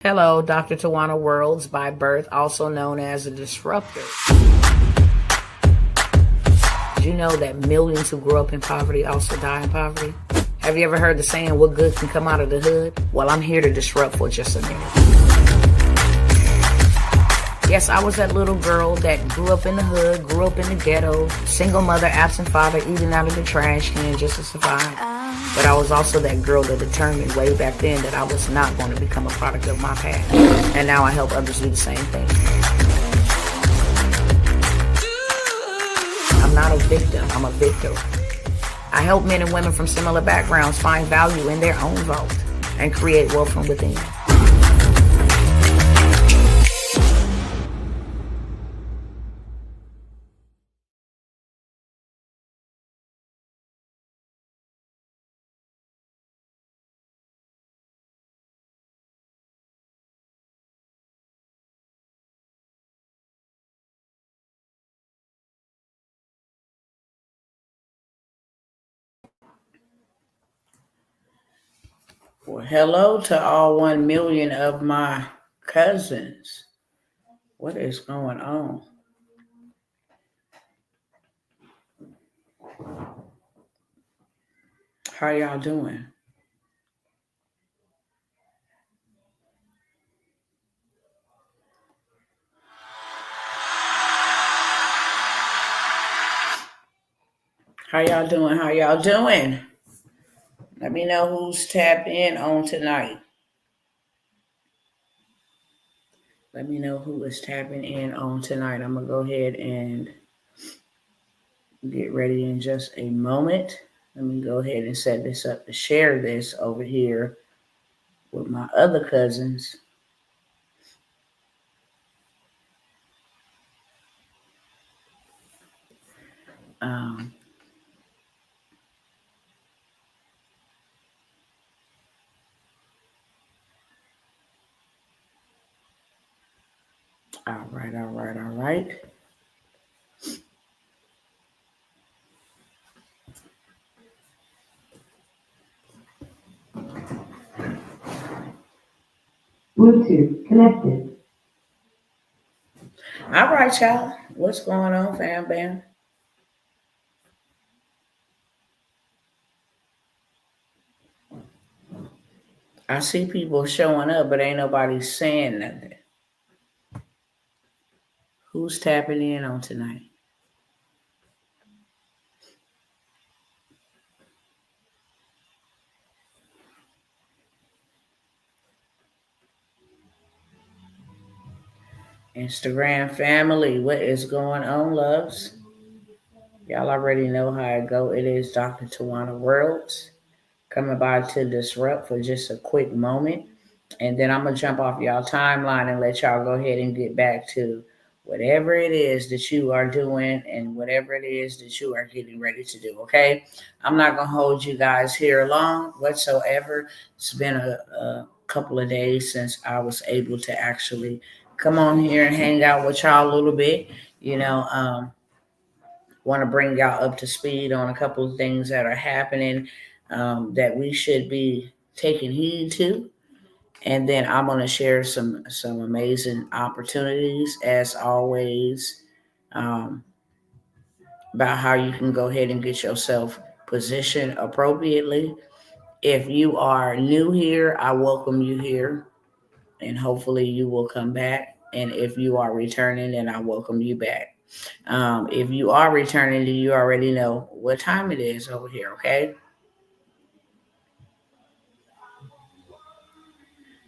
Hello, Dr. Tawana Worlds by birth, also known as a disruptor. Did you know that millions who grew up in poverty also die in poverty? Have you ever heard the saying, what good can come out of the hood? Well, I'm here to disrupt for just a minute. Yes, I was that little girl that grew up in the hood, grew up in the ghetto, single mother, absent father, eating out of the trash can just to survive. But I was also that girl that determined way back then that I was not going to become a product of my past. And now I help others do the same thing. I'm not a victim, I'm a victor. I help men and women from similar backgrounds find value in their own vault and create wealth from within. Well, hello to all 1 million of my cousins. What is going on? How y'all doing? How y'all doing? How y'all doing? Let me know who's tapped in on tonight. Let me know who is tapping in on tonight. I'm going to go ahead and get ready in just a moment. Let me go ahead and set this up to share this over here with my other cousins. All right. Bluetooth connected. All right, y'all. What's going on, fam bam? I see people showing up, but ain't nobody saying nothing. Who's tapping in on tonight? Instagram family, what is going on, loves? Y'all already know how it go. It is Dr. Tawana Worlds coming by to disrupt for just a quick moment. And then I'm going to jump off y'all timeline and let y'all go ahead and get back to whatever it is that you are doing and whatever it is that you are getting ready to do, okay? I'm not going to hold you guys here long whatsoever. It's been a couple of days since I was able to actually come on here and hang out with y'all a little bit. Want to bring y'all up to speed on a couple of things that are happening that we should be taking heed to. And then I'm going to share some amazing opportunities, as always, about how you can go ahead and get yourself positioned appropriately. If you are new here, I welcome you here, and hopefully you will come back. And if you are returning, then I welcome you back. If you are returning, then you already know what time it is over here, okay?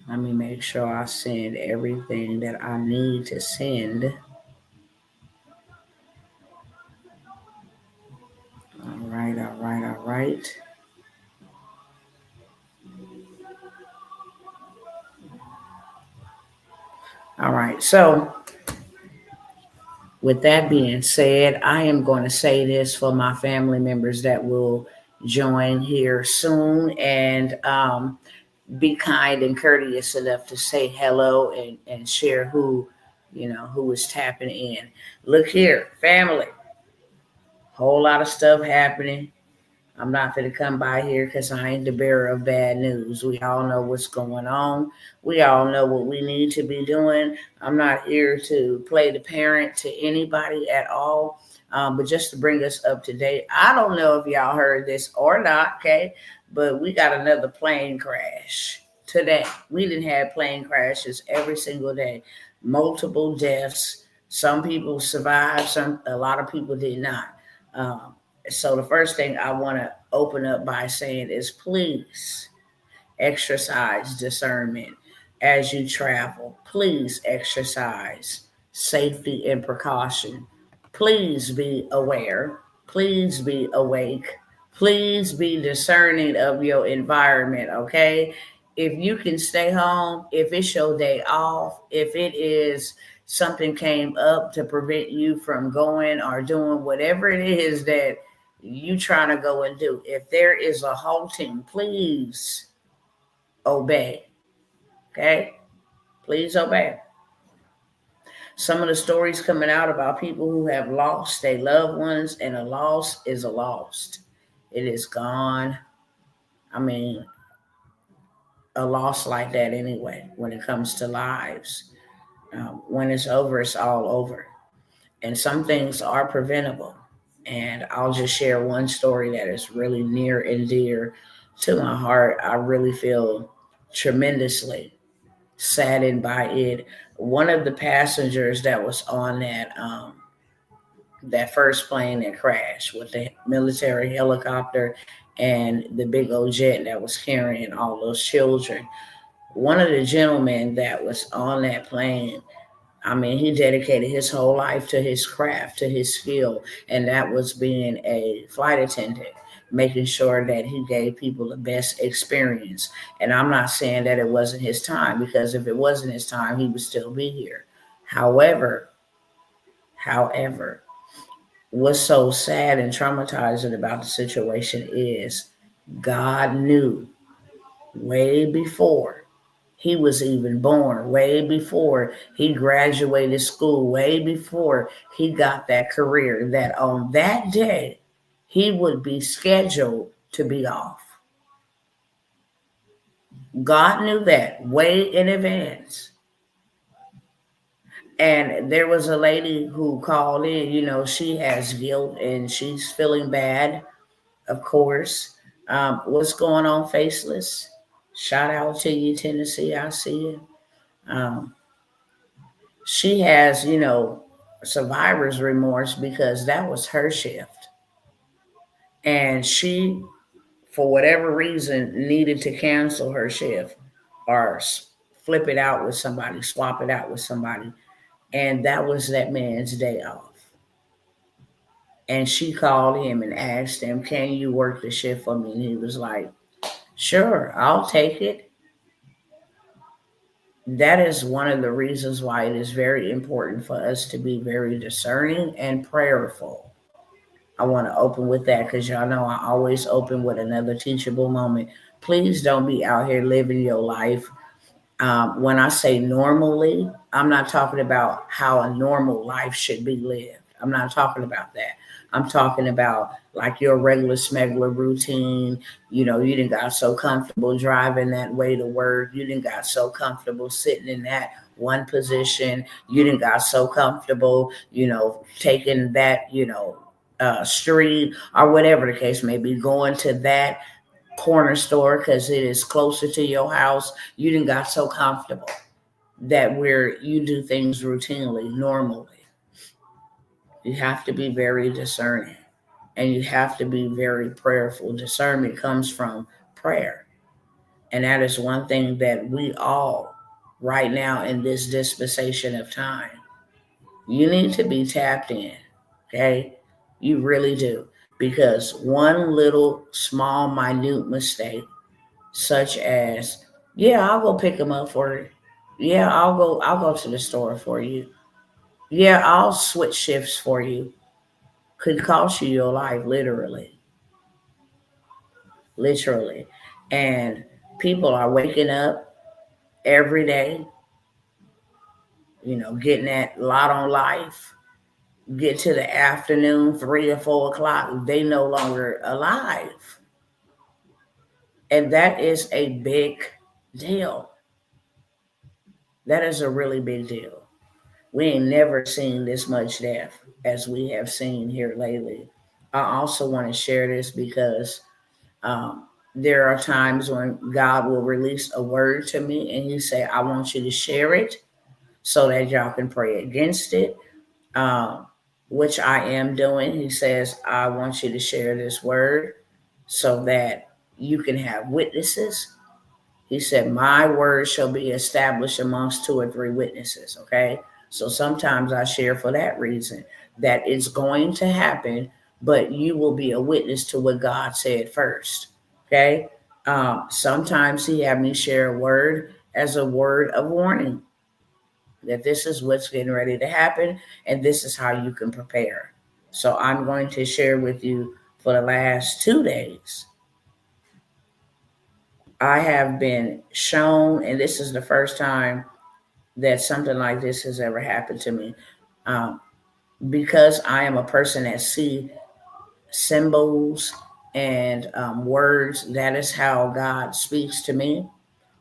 Let me make sure I send everything that I need to send. All right. All right. So, with that being said, I am going to say this for my family members that will join here soon, and be kind and courteous enough to say hello and share who is tapping in. Look here, family. Whole lot of stuff happening. I'm not going to come by here because I ain't the bearer of bad news. We all know what's going on. We all know what we need to be doing. I'm not here to play the parent to anybody at all, but just to bring us up to date. I don't know if y'all heard this or not, okay? But we got another plane crash today. We didn't have plane crashes every single day, multiple deaths. Some people survived, a lot of people did not. Um, so the first thing I want to open up by saying is please exercise discernment as you travel. Please exercise safety and precaution. Please be aware. Please be awake. Please be discerning of your environment, okay? If you can stay home, if it's your day off, if it is something came up to prevent you from going or doing whatever it is that you trying to go and do, if there is a halting, please obey. Okay? Please obey. Some of the stories coming out about people who have lost their loved ones, and a loss is a lost. It is gone. I mean, a loss like that anyway, when it comes to lives. When it's over, it's all over. And some things are preventable. And I'll just share one story that is really near and dear to my heart. I really feel tremendously saddened by it. One of the passengers that was on that first plane that crashed with the military helicopter and the big old jet that was carrying all those children. One of the gentlemen that was on that plane, I mean, he dedicated his whole life to his craft, to his skill, and that was being a flight attendant, making sure that he gave people the best experience. And I'm not saying that it wasn't his time, because if it wasn't his time, he would still be here. However, however, what's so sad and traumatizing about the situation is God knew way before he was even born, way before he graduated school, way before he got that career, that on that day he would be scheduled to be off. God knew that way in advance. And there was a lady who called in, she has guilt and she's feeling bad, of course. What's going on, Faceless? Shout out to you, Tennessee. I see you. Um, she has, survivor's remorse because that was her shift. And she, for whatever reason, needed to cancel her shift or flip it out with somebody, swap it out with somebody. And that was that man's day off. And she called him and asked him, "Can you work the shift for me?" And he was like, "Sure, I'll take it." That is one of the reasons why it is very important for us to be very discerning and prayerful. I want to open with that because y'all know I always open with another teachable moment. Please don't be out here living your life. When I say normally, I'm not talking about how a normal life should be lived. I'm not talking about that. I'm talking about like your regular smuggler routine. You didn't got so comfortable driving that way to work. You didn't got so comfortable sitting in that one position. You didn't got so comfortable, taking that, street or whatever the case may be, going to that corner store because it is closer to your house. You didn't got so comfortable that where you do things routinely, normally. You have to be very discerning and you have to be very prayerful. Discernment comes from prayer. And that is one thing that we all, right now in this dispensation of time, you need to be tapped in. Okay? You really do. Because one little small, minute mistake, such as, yeah, I'll go pick them up for you. Yeah, I'll go to the store for you. Yeah, I'll switch shifts for you. Could cost you your life, literally. Literally. And people are waking up every day, getting that lot on life. get to the afternoon, 3 or 4 o'clock, they no longer alive. And that is a big deal. That is a really big deal. We ain't never seen this much death as we have seen here lately. I also want to share this because um, there are times when God will release a word to me and He say, "I want you to share it so that y'all can pray against it," um, which I am doing. He says, "I want you to share this word so that you can have witnesses." He said, "My word shall be established amongst 2 or 3 witnesses." Okay. So sometimes I share for that reason that it's going to happen, but you will be a witness to what God said first. Okay. Sometimes He had me share a word as a word of warning that this is what's getting ready to happen and this is how you can prepare. So I'm going to share with you for the last 2 days I have been shown, and this is the first time that something like this has ever happened to me. Um, because I am a person that see symbols and words, that is how God speaks to me.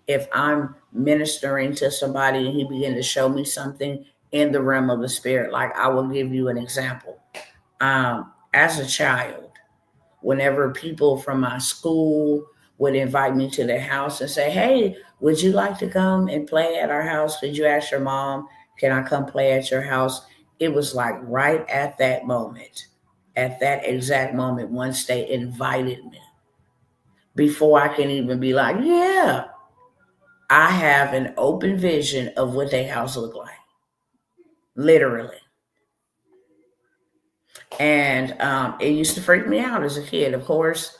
If I'm ministering to somebody and He begin to show me something in the realm of the spirit, like I will give you an example. As a child, whenever people from my school would invite me to their house and say, "Hey, would you like to come and play at our house? Could you ask your mom, can I come play at your house?" It was like right at that exact moment, once they invited me, before I can even be like, "Yeah," I have an open vision of what their house looked like, literally. And it used to freak me out as a kid. Of course,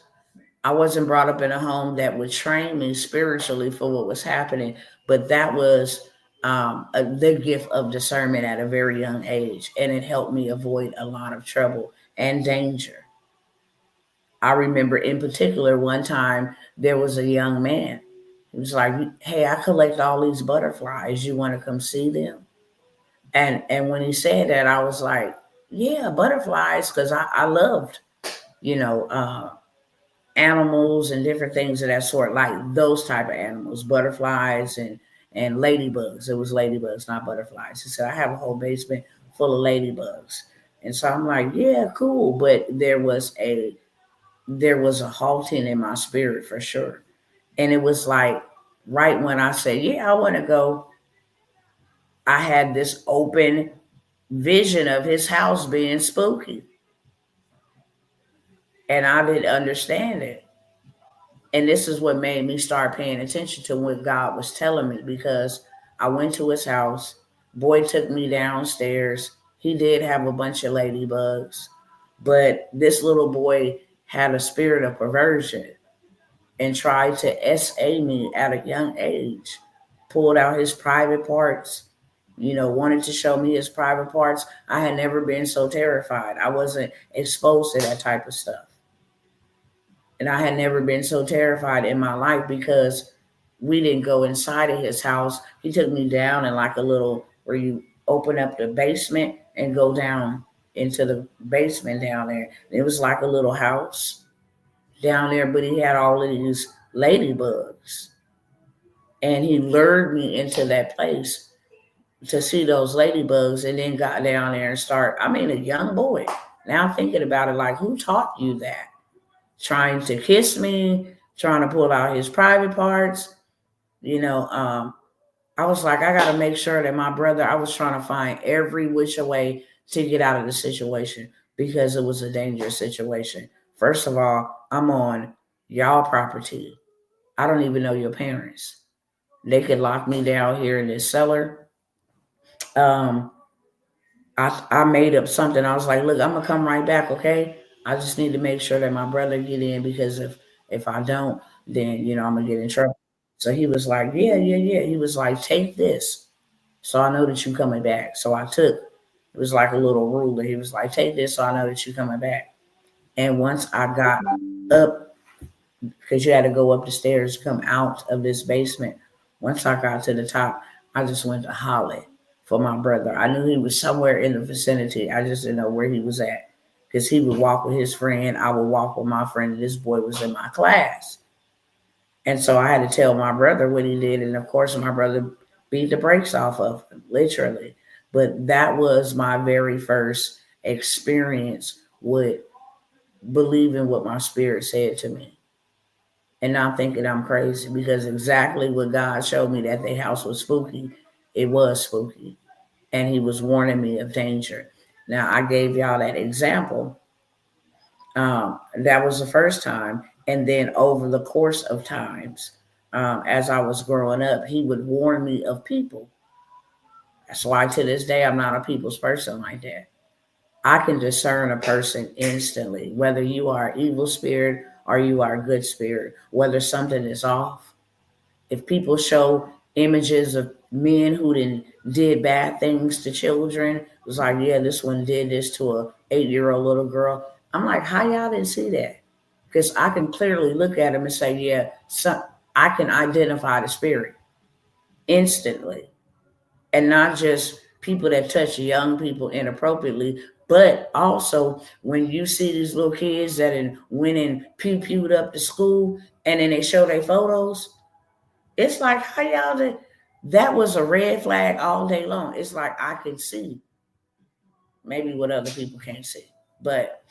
I wasn't brought up in a home that would train me spiritually for what was happening, but that was the gift of discernment at a very young age, and it helped me avoid a lot of trouble and danger. I remember in particular one time there was a young man. He was like, "Hey, I collect all these butterflies. You want to come see them?" And when he said that, I was like, "Yeah, butterflies," because I loved, you know, animals and different things of that sort, like those type of animals, butterflies and ladybugs. It was ladybugs, not butterflies. He said, "I have a whole basement full of ladybugs." And so I'm like, "Yeah, cool." But there was a halting in my spirit for sure. And it was like right when I said, "Yeah, I want to go," I had this open vision of his house being spooky. And I didn't understand it. And this is what made me start paying attention to what God was telling me, because I went to his house. Boy took me downstairs. He did have a bunch of ladybugs, but this little boy had a spirit of perversion and tried to SA me at a young age. Pulled out his private parts, wanted to show me his private parts. I had never been so terrified. I wasn't exposed to that type of stuff. And I had never been so terrified in my life because we didn't go inside of his house. He took me down in like a little, where you open up the basement and go down into the basement down there. It was like a little house down there, but he had all of these ladybugs. And he lured me into that place to see those ladybugs, and then got down there and a young boy. Now I'm thinking about it, like, who taught you that? Trying to kiss me, trying to pull out his private parts. You know, I was like, I got to make sure that my brother, I was trying to find every which way to get out of the situation because it was a dangerous situation. First of all, I'm on y'all property. I don't even know your parents. They could lock me down here in this cellar. Um, I made up something. I was like, "Look, I'm gonna come right back, okay? I just need to make sure that my brother get in, because if I don't, then I'm gonna get in trouble." So he was like, "Yeah, yeah, yeah." He was like, "Take this, so I know that you coming back." So I took. It was like a little ruler. He was like, "Take this, so I know that you coming back." And once I got up, because you had to go up the stairs, come out of this basement. Once I got to the top, I just went to holler for my brother. I knew he was somewhere in the vicinity. I just didn't know where he was at. Because he would walk with his friend, I would walk with my friend, and this boy was in my class. And so I had to tell my brother what he did. And of course, my brother beat the brakes off of him, literally. But that was my very first experience with believing what my spirit said to me and not thinking I'm crazy, because exactly what God showed me, that the house was spooky, it was spooky. And he was warning me of danger. Now, I gave y'all that example. That was the first time. And then over the course of times, as I was growing up, he would warn me of people. That's why to this day, I'm not a people's person like that. I can discern a person instantly, whether you are an evil spirit or you are a good spirit, whether something is off. If people show images of men who did bad things to children, it was like, yeah, this one did this to a 8-year-old little girl. I'm like, how y'all didn't see that? Because I can clearly look at him and say, yeah, I can identify the spirit instantly, and not just people that touch young people inappropriately, but also when you see these little kids that went and pew-pewed up to school and then they show their photos, it's like, how y'all did? That was a red flag all day long. It's like I can see maybe what other people can't see. But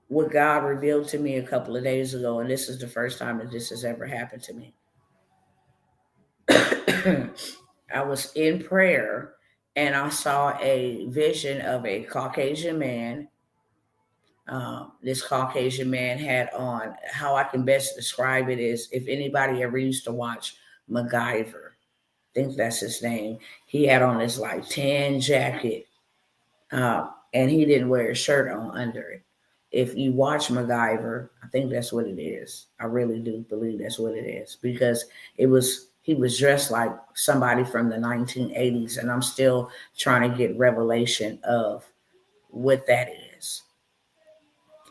what God revealed to me a couple of days ago, and this is the first time that this has ever happened to me. I was in prayer and I saw a vision of a Caucasian man. This Caucasian man had on, how I can best describe it is, if anybody ever used to watch MacGyver, I think that's his name. He had on this like tan jacket, and he didn't wear a shirt on under it. If you watch MacGyver, I think that's what it is. I really do believe that's what it is, because he was dressed like somebody from the 1980s, and I'm still trying to get revelation of what that is.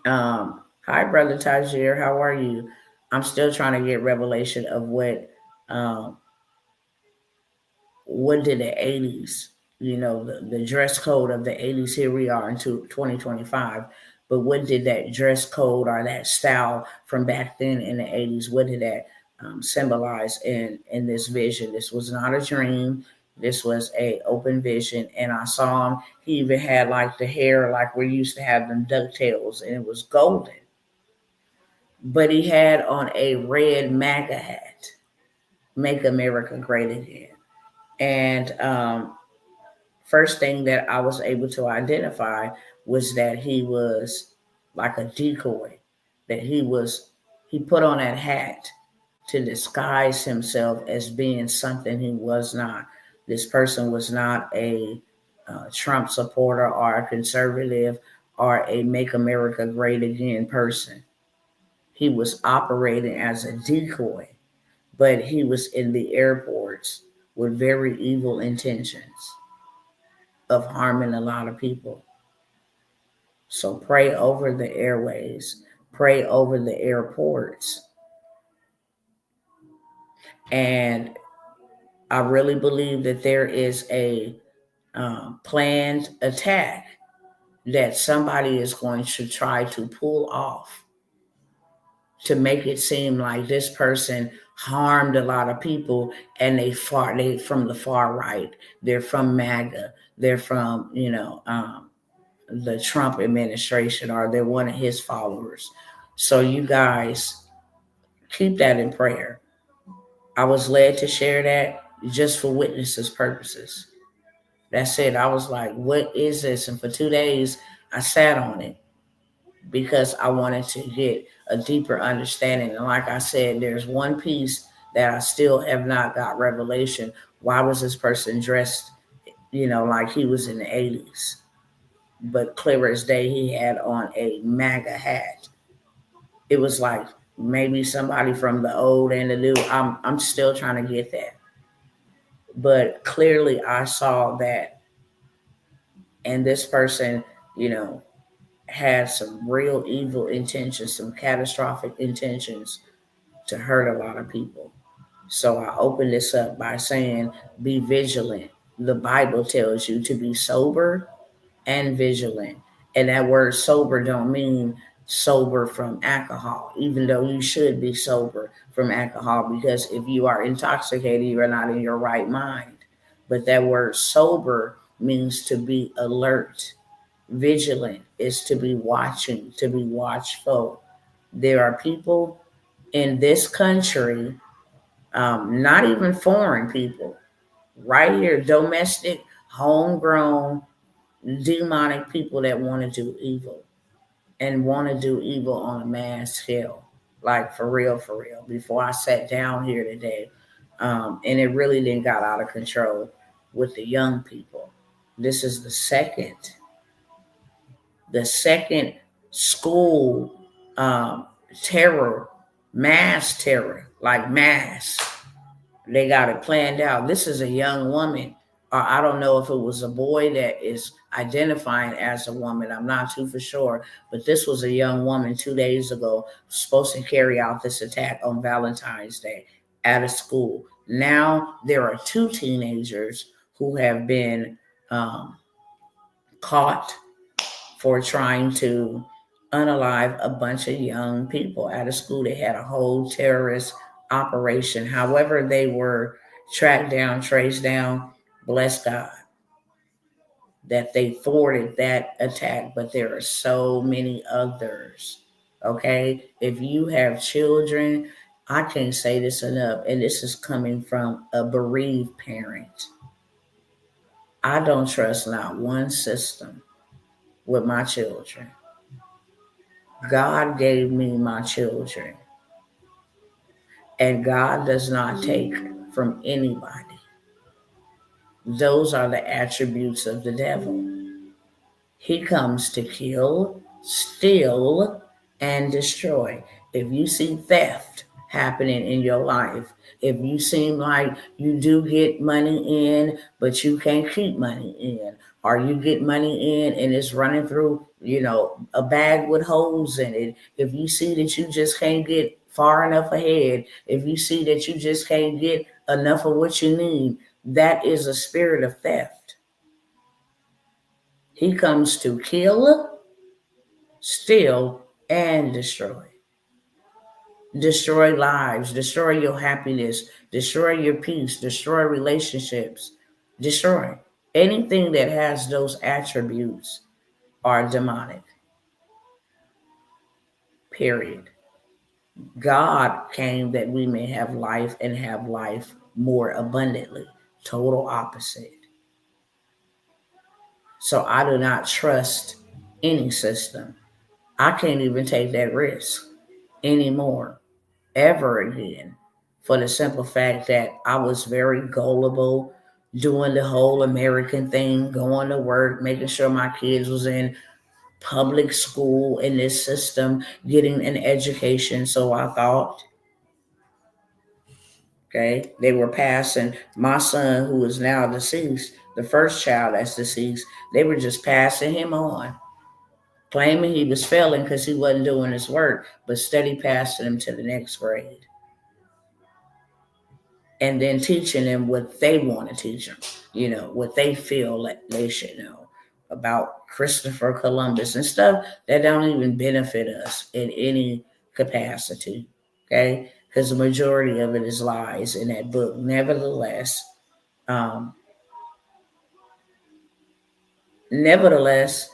Hi, brother Tajir, how are you? I'm still trying to get revelation of um, what did the 80s, the dress code of the 80s, here we are into 2025, but what did that dress code or that style from back then in the 80s, what did that symbolize in this vision? This was not a dream. This was a open vision, and I saw him. He even had like the hair like we used to have them ducktails, and it was golden. But he had on a red MAGA hat, "Make America Great Again." And first thing that I was able to identify was that he was like a decoy, that he put on that hat to disguise himself as being something he was not. This person was not a Trump supporter or a conservative or a Make America Great Again person. He was operating as a decoy, but he was in the airports with very evil intentions of harming a lot of people. So pray over the airways, pray over the airports. And I really believe that there is a planned attack that somebody is going to try to pull off to make it seem like this person harmed a lot of people, and they from the far right, they're from MAGA, they're from the Trump administration, or they're one of his followers. So you guys keep that in prayer. I was led to share that just for witnesses purposes. That's it. I was like, what is this? And for 2 days, I sat on it because I wanted to get a deeper understanding. And like I said, there's one piece that I still have not got revelation. Why was this person dressed, like he was in the 80s? But clear as day, he had on a MAGA hat. It was like maybe somebody from the old and the new. I'm still trying to get that. But clearly I saw that, and this person, you know, had some real evil intentions, some catastrophic intentions to hurt a lot of people. So I open this up by saying, be vigilant, the Bible tells you to be sober and vigilant. And that word sober don't mean sober from alcohol, even though you should be sober from alcohol, because if you are intoxicated, you are not in your right mind. But that word sober means to be alert. Vigilant is to be watching, to be watchful. There are people in this country, not even foreign people, right here, domestic, homegrown, demonic people that want to do evil and want to do evil on a mass scale, like for real, for real. Before I sat down here today, and it really then got out of control with the young people. This is the second school terror, mass terror, like mass. They got it planned out. This is a young woman, or I don't know if it was a boy that is identifying as a woman. I'm not too for sure, but this was a young woman 2 days ago supposed to carry out this attack on Valentine's Day at a school. Now there are two teenagers who have been um, caught for trying to unalive a bunch of young people at a school. They had a whole terrorist operation. However, they were tracked down, traced down. Bless God that they thwarted that attack, but there are so many others. Okay, if you have children, I can't say this enough, and this is coming from a bereaved parent. I don't trust not one system with my children. God gave me my children, and God does not take from anybody. Those are the attributes of the devil. He comes to kill, steal, and destroy. If you see theft happening in your life, if you seem like you do get money in, but you can't keep money in, or you get money in and it's running through, a bag with holes in it, if you see that you just can't get far enough ahead, if you see that you just can't get enough of what you need, that is a spirit of theft. He comes to kill, steal, and destroy. Destroy lives, destroy your happiness, destroy your peace, destroy relationships, destroy. Anything that has those attributes are demonic, period. God came that we may have life and have life more abundantly. Total opposite. So I do not trust any system. I can't even take that risk anymore, ever again, for the simple fact that I was very gullible, doing the whole American thing, going to work, making sure my kids was in public school in this system, getting an education. So I thought, okay, they were passing my son, who is now deceased, the first child that's deceased, they were just passing him on, claiming he was failing because he wasn't doing his work, but steady passing him to the next grade. And then teaching them what they want to teach them, what they feel that they should know about Christopher Columbus and stuff that don't even benefit us in any capacity, okay? Because the majority of it is lies in that book. Um, nevertheless,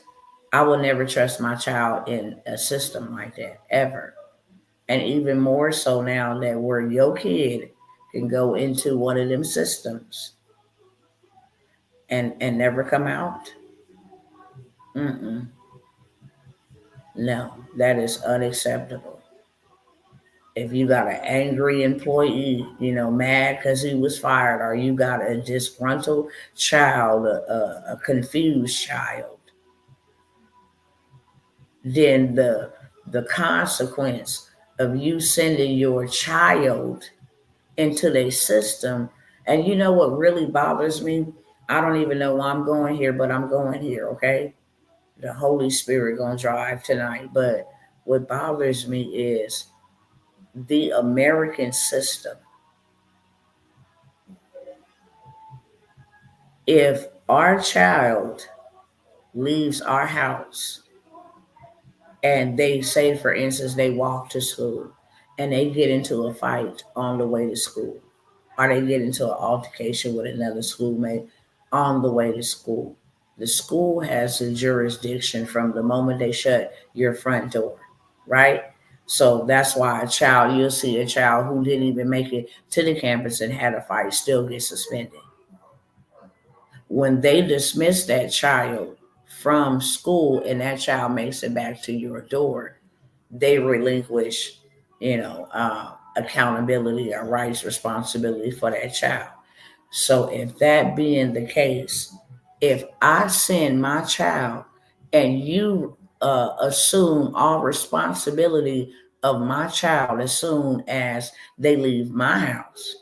I will never trust my child in a system like that, ever. And even more so now that where your kid can go into one of them systems and never come out. Mm-mm. No, that is unacceptable. If you got an angry employee, mad because he was fired, or you got a disgruntled child, a confused child, then the consequence of you sending your child into their system. And you know what really bothers me? I don't even know why I'm going here, but I'm going here, okay? The Holy Spirit gonna drive tonight. But what bothers me is the American system If our child leaves our house and they say, for instance, they walk to school and they get into a fight on the way to school, or they get into an altercation with another schoolmate on the way to school, the school has the jurisdiction from the moment they shut your front door, right? So that's why you'll see a child who didn't even make it to the campus and had a fight still get suspended. When they dismiss that child from school and that child makes it back to your door, they relinquish, accountability or rights, responsibility for that child. So if that being the case, if I send my child and you assume all responsibility of my child as soon as they leave my house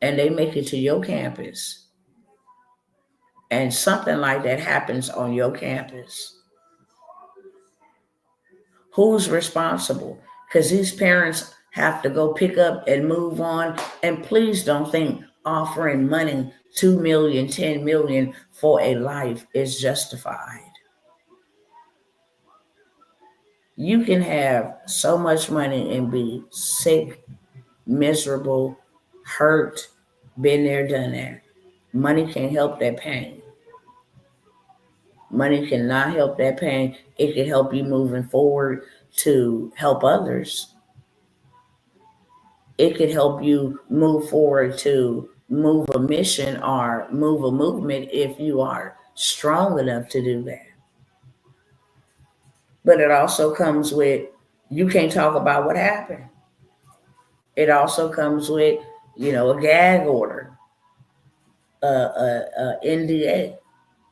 and they make it to your campus, and something like that happens on your campus, who's responsible? Because these parents have to go pick up and move on. And please don't think offering money, 2 million, 10 million for a life is justified. You can have so much money and be sick, miserable, hurt, been there, done that. Money can help that pain. Money cannot help that pain. It can help you moving forward to help others. It could help you move forward to move a mission or move a movement if you are strong enough to do that. But it also comes with, you can't talk about what happened. It also comes with, a gag order, a NDA.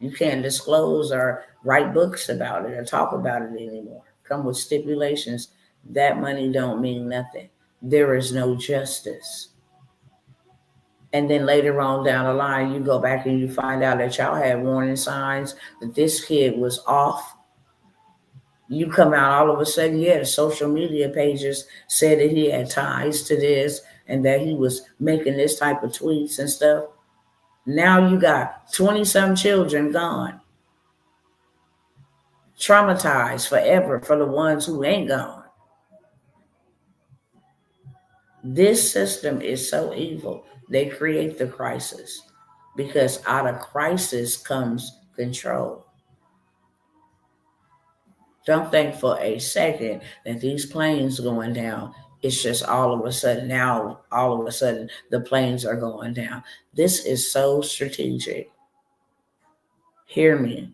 You can't disclose or write books about it or talk about it anymore. Come with stipulations. That money don't mean nothing. There is no justice. And then later on down the line, you go back and you find out that y'all had warning signs that this kid was off. You come out all of a sudden, yeah, the social media pages said that he had ties to this and that he was making this type of tweets and stuff. Now you got 20 some children gone, traumatized forever for the ones who ain't gone. This system is so evil. They create the crisis because out of crisis comes control. Don't think for a second that these planes going down, it's just all of a sudden now, all of a sudden the planes are going down. This is so strategic. Hear me.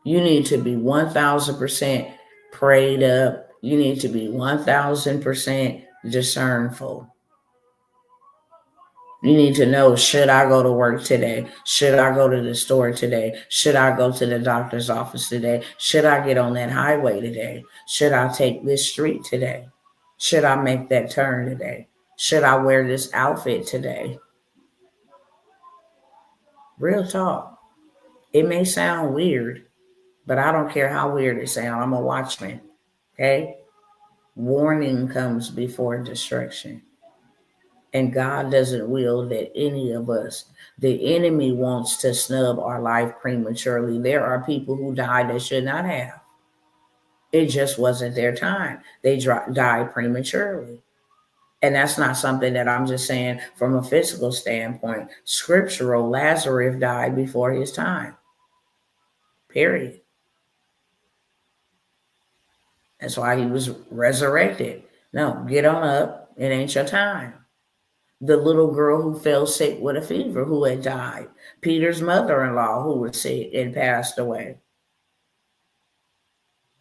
You need to be 1000% prayed up. You need to be 1000% discernful. You need to know, should I go to work today? Should I go to the store today? Should I go to the doctor's office today? Should I get on that highway today? Should I take this street today? Should I make that turn today? Should I wear this outfit today? Real talk. It may sound weird, but I don't care how weird it sounds. I'm a watchman. Okay? Warning comes before destruction. And God doesn't will that any of us, the enemy wants to snub our life prematurely. There are people who died that should not have. It just wasn't their time. They died prematurely. And that's not something that I'm just saying from a physical standpoint. Scriptural, Lazarus died before his time. Period. That's why he was resurrected. No, get on up. It ain't your time. The little girl who fell sick with a fever who had died. Peter's mother-in-law who was sick and passed away.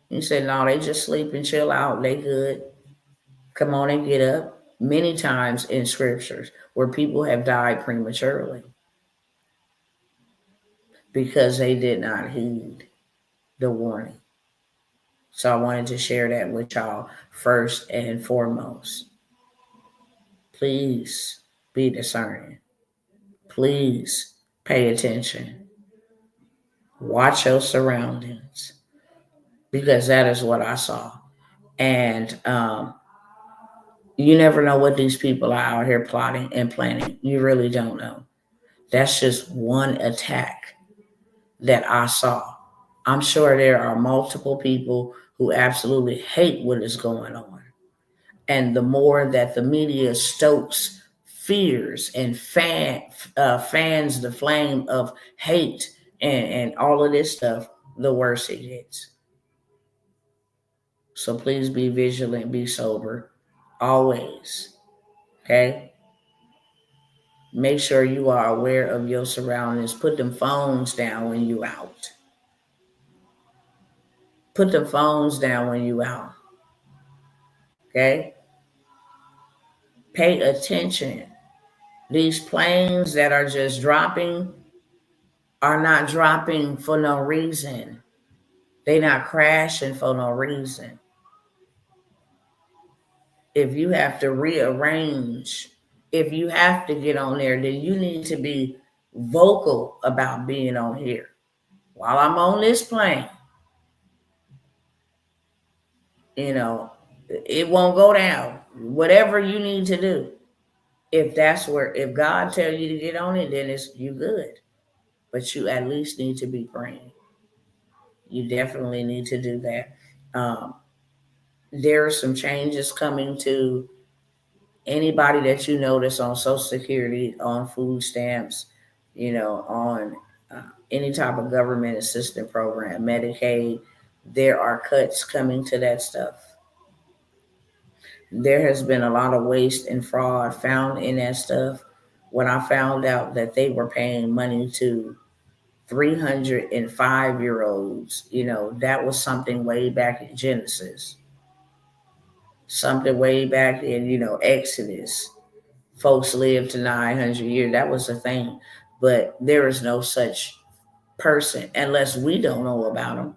He said, no, they just sleep and chill out. They good. Come on and get up. Many times in scriptures where people have died prematurely because they did not heed the warning. So I wanted to share that with y'all first and foremost. Please be discerning. Please pay attention. Watch your surroundings because that is what I saw. And you never know what these people are out here plotting and planning. You really don't know. That's just one attack that I saw. I'm sure there are multiple people who absolutely hate what is going on. And the more that the media stokes fears and fans the flame of hate and all of this stuff, the worse it gets. So please be vigilant, be sober, always. Okay? Make sure you are aware of your surroundings. Put them phones down when you out. Put the phones down when you out. Okay? Pay attention. These planes that are just dropping are not dropping for no reason. They not crashing for no reason. If you have to rearrange, if you have to get on there, then you need to be vocal about being on here. While I'm on this plane, you know, it won't go down. Whatever you need to do. If God tell you to get on it, then it's you good. But you at least need to be praying. You definitely need to do that. Um, there are some changes coming to anybody that you know that's on Social Security, on food stamps, on any type of government assistance program, Medicaid. There are cuts coming to that stuff. There has been a lot of waste and fraud found in that stuff. When I found out that they were paying money to 305-year-olds, that was something way back in Genesis, something way back in, Exodus. Folks lived to 900 years. That was a thing. But there is no such person unless we don't know about them.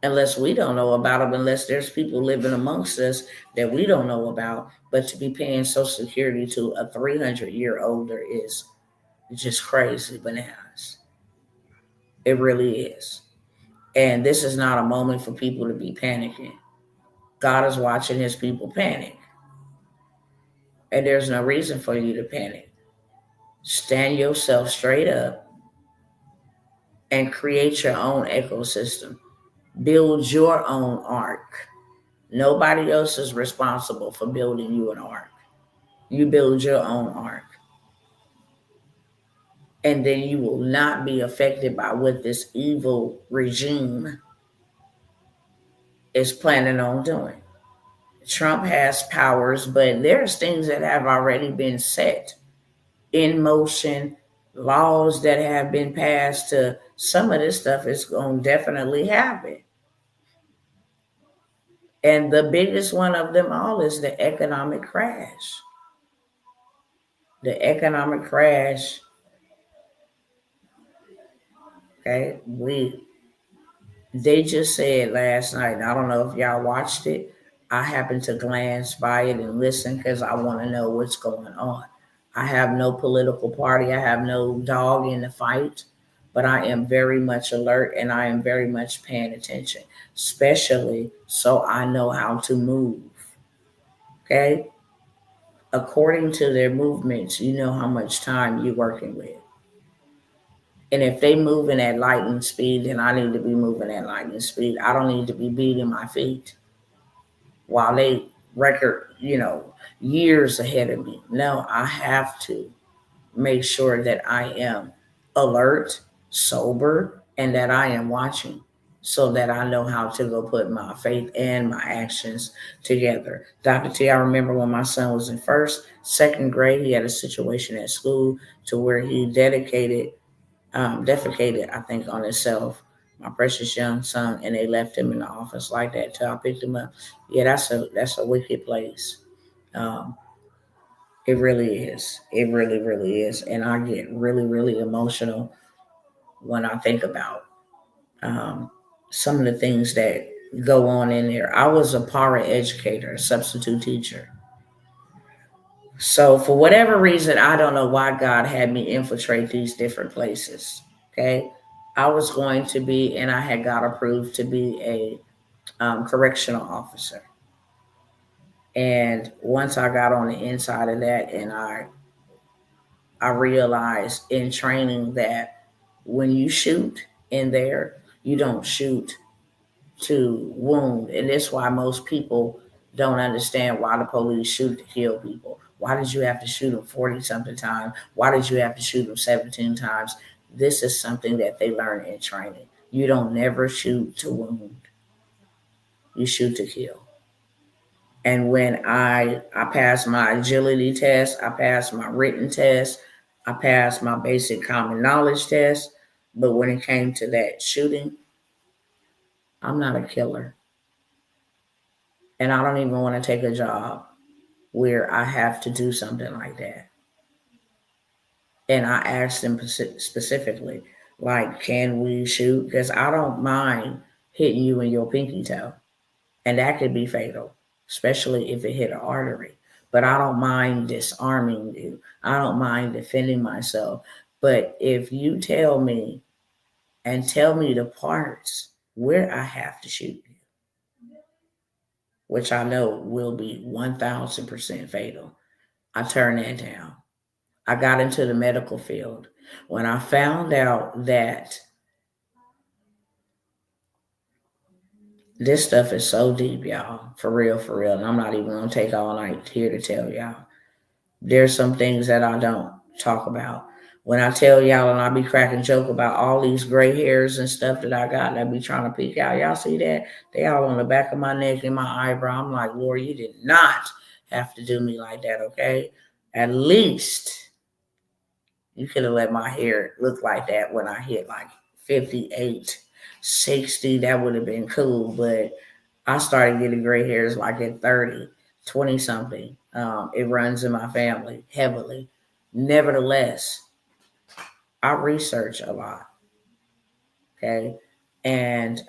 Unless there's people living amongst us that we don't know about. But to be paying Social Security to a 300-year-older is just crazy bananas. It really is. And this is not a moment for people to be panicking. God is watching his people panic. And there's no reason for you to panic. Stand yourself straight up and create your own ecosystem. Build your own ark. Nobody else is responsible for building you an ark. You build your own ark. And then you will not be affected by what this evil regime is planning on doing. Trump has powers, but there's things that have already been set in motion, laws that have been passed to some of this stuff is going to definitely happen. And the biggest one of them all is the economic crash. The economic crash, okay, they just said last night, I don't know if y'all watched it. I happened to glance by it and listen because I want to know what's going on. I have no political party. I have no dog in the fight, but I am very much alert and I am very much paying attention, especially so I know how to move. Okay? According to their movements, you know how much time you're working with. And if they moving at lightning speed, then I need to be moving at lightning speed. I don't need to be beating my feet while they record, years ahead of me. No, I have to make sure that I am alert, sober, and that I am watching so that I know how to go put my faith and my actions together. Dr. T, I remember when my son was in second grade, he had a situation at school to where he defecated, I think, on himself, my precious young son, and they left him in the office like that till I picked him up. Yeah, that's a wicked place. Um, it really is. It really, really is. And I get really, really emotional when I think about um, some of the things that go on in there. I was a para educator, a substitute teacher. So for whatever reason, I don't know why God had me infiltrate these different places. Okay. I was going to be, and I had got approved to be a correctional officer. And once I got on the inside of that and I I realized in training that when you shoot in there, you don't shoot to wound. And that's why most people don't understand why the police shoot to kill people. Why did you have to shoot them 40 something times? Why did you have to shoot them 17 times? This is something that they learn in training. You don't never shoot to wound. You shoot to kill. And when I passed my agility test, I passed my written test, I passed my basic common knowledge test. But when it came to that shooting, I'm not a killer. And I don't even want to take a job where I have to do something like that. And I asked them specifically, like, can we shoot? Because I don't mind hitting you in your pinky toe. And that could be fatal, especially if it hit an artery. But I don't mind disarming you. I don't mind defending myself. But if you tell me and tell me the parts where I have to shoot you, which I know will be 1000% fatal, I turn that down. I got into the medical field. When I found out that this stuff is so deep, y'all, for real, and I'm not even going to take all night here to tell y'all. There's some things that I don't talk about. When I tell y'all and I be cracking joke about all these gray hairs and stuff that I got and I be trying to peek out, y'all see that? They all on the back of my neck and my eyebrow. I'm like, Lord, you did not have to do me like that, okay? At least you could have let my hair look like that when I hit like 58, 60. That would have been cool. But I started getting gray hairs like at 30, 20 something. It runs in my family heavily. Nevertheless, I research a lot. Okay. And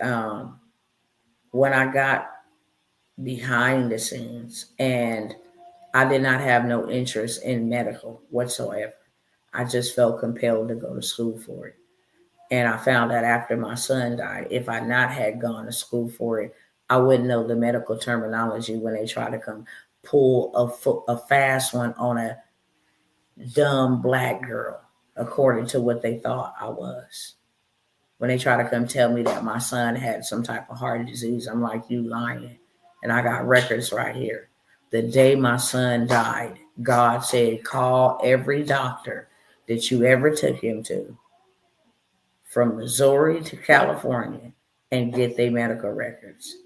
when I got behind the scenes, and I did not have no interest in medical whatsoever, I just felt compelled to go to school for it. And I found out after my son died, if I not had gone to school for it, I wouldn't know the medical terminology when they try to come pull a fast one on a dumb black girl, according to what they thought I was. When they try to come tell me that my son had some type of heart disease, I'm like, you lying. And I got records right here. The day my son died, God said, call every doctor that you ever took him to from Missouri to California and get their medical records.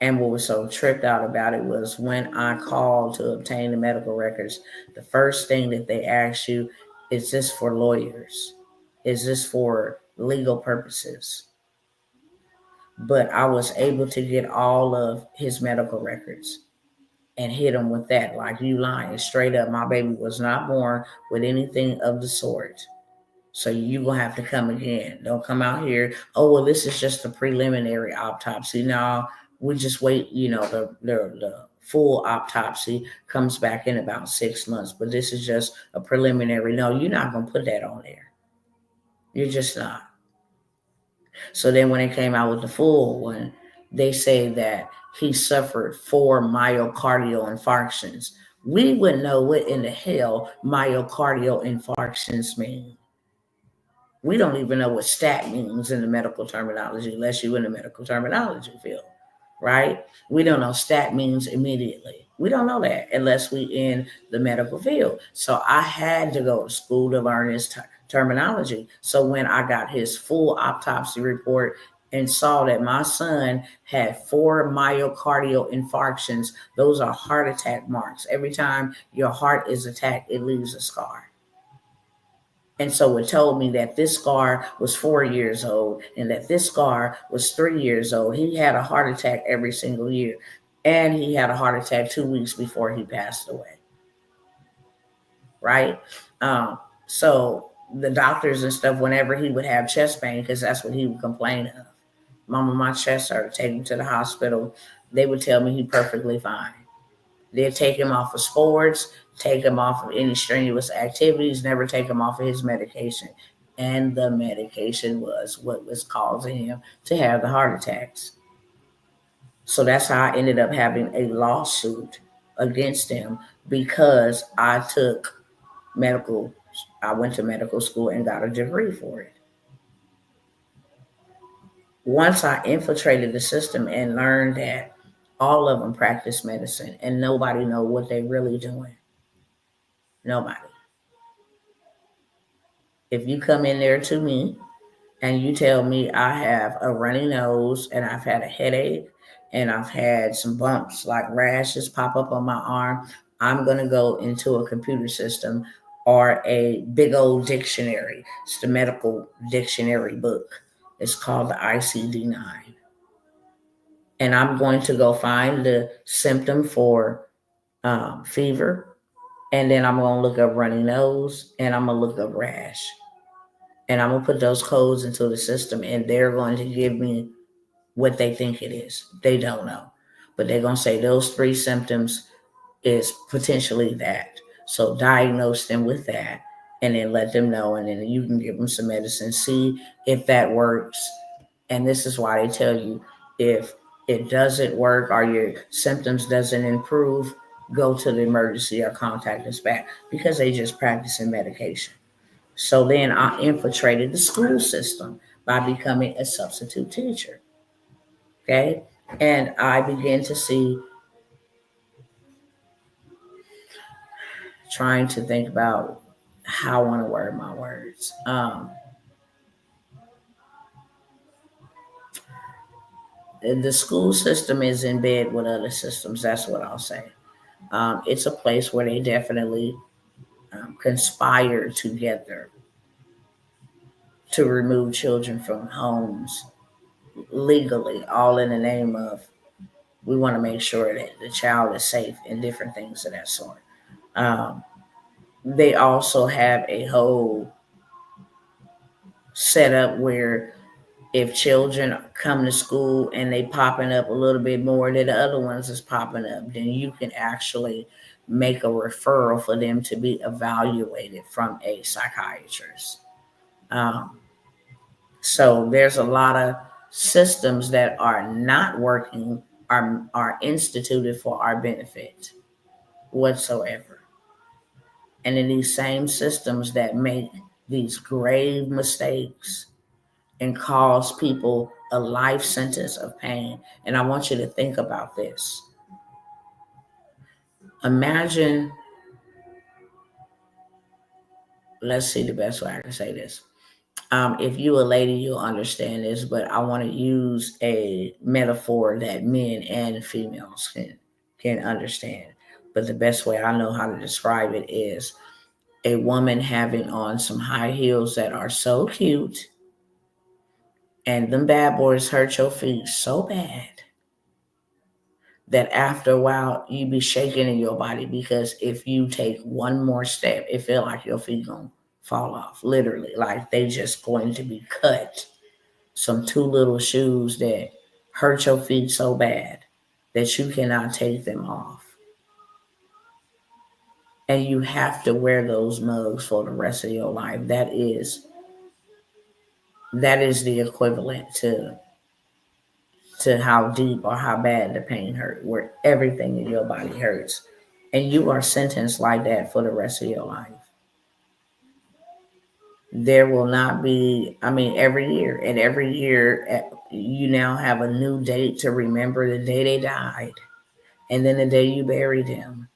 And what was so tripped out about it was when I called to obtain the medical records, the first thing that they ask you, is this for lawyers? Is this for legal purposes? But I was able to get all of his medical records and hit him with that. Like, you lying, straight up. My baby was not born with anything of the sort. So you're going to have to come again. Don't come out here, oh, well, this is just a preliminary autopsy. No, we just wait, the full autopsy comes back in about 6 months. But this is just a preliminary. No, you're not going to put that on there. You're just not. So then when it came out with the full one, they say that he suffered 4 myocardial infarctions. We wouldn't know what in the hell myocardial infarctions mean. We don't even know what stat means in the medical terminology unless you're in the medical terminology field, right? We don't know stat means immediately. We don't know that unless we in the medical field. So I had to go to school to learn his terminology. So when I got his full autopsy report and saw that my son had 4 myocardial infarctions, those are heart attack marks. Every time your heart is attacked, it leaves a scar. And so it told me that this scar was 4 years old and that this scar was 3 years old. He had a heart attack every single year. And he had a heart attack 2 weeks before he passed away. Right? So the doctors and stuff, whenever he would have chest pain, because that's what he would complain of. Mama, my chest hurt. Take him to the hospital. They would tell me he's perfectly fine. They'd take him off of sports, take him off of any strenuous activities, never take him off of his medication. And the medication was what was causing him to have the heart attacks. So that's how I ended up having a lawsuit against him, because I took medical. I went to medical school and got a degree for it. Once I infiltrated the system and learned that all of them practice medicine and nobody know what they really doing. Nobody. If you come in there to me and you tell me I have a runny nose and I've had a headache and I've had some bumps like rashes pop up on my arm, I'm going to go into a computer system or a big old dictionary. It's the medical dictionary book. It's called the ICD-9. And I'm going to go find the symptom for fever. And then I'm going to look up runny nose and I'm going to look up rash. And I'm going to put those codes into the system and they're going to give me what they think it is. They don't know. But they're going to say those three symptoms is potentially that. So diagnose them with that and then let them know. And then you can give them some medicine, see if that works. And this is why they tell you if it doesn't work or your symptoms doesn't improve, go to the emergency or contact us back because they just practicing medication. So then I infiltrated the school system by becoming a substitute teacher. Okay. And I began to see, trying to think about how I want to word my words. The school system is in bed with other systems. That's what I'll say. It's a place where they definitely conspire together to remove children from homes legally, all in the name of we want to make sure that the child is safe and different things of that sort. Um, they also have a whole setup where if children come to school and they popping up a little bit more than the other ones is popping up, then you can actually make a referral for them to be evaluated from a psychiatrist. Um, so there's a lot of systems that are not working, are instituted for our benefit whatsoever. And in these same systems that make these grave mistakes and cause people a life sentence of pain. And I want you to think about this. Imagine, let's see the best way I can say this. If you a lady, you'll understand this, but I want to use a metaphor that men and females can understand. But the best way I know how to describe it is a woman having on some high heels that are so cute, and them bad boys hurt your feet so bad that after a while you be shaking in your body because if you take one more step, it feel like your feet gonna fall off. Literally, like they just going to be cut. Some two little shoes that hurt your feet so bad that you cannot take them off. And you have to wear those mugs for the rest of your life. That is the equivalent to how deep or how bad the pain hurt, where everything in your body hurts. And you are sentenced like that for the rest of your life. There will not be, I mean, every year, you now have a new date to remember the day they died, and then the day you buried them.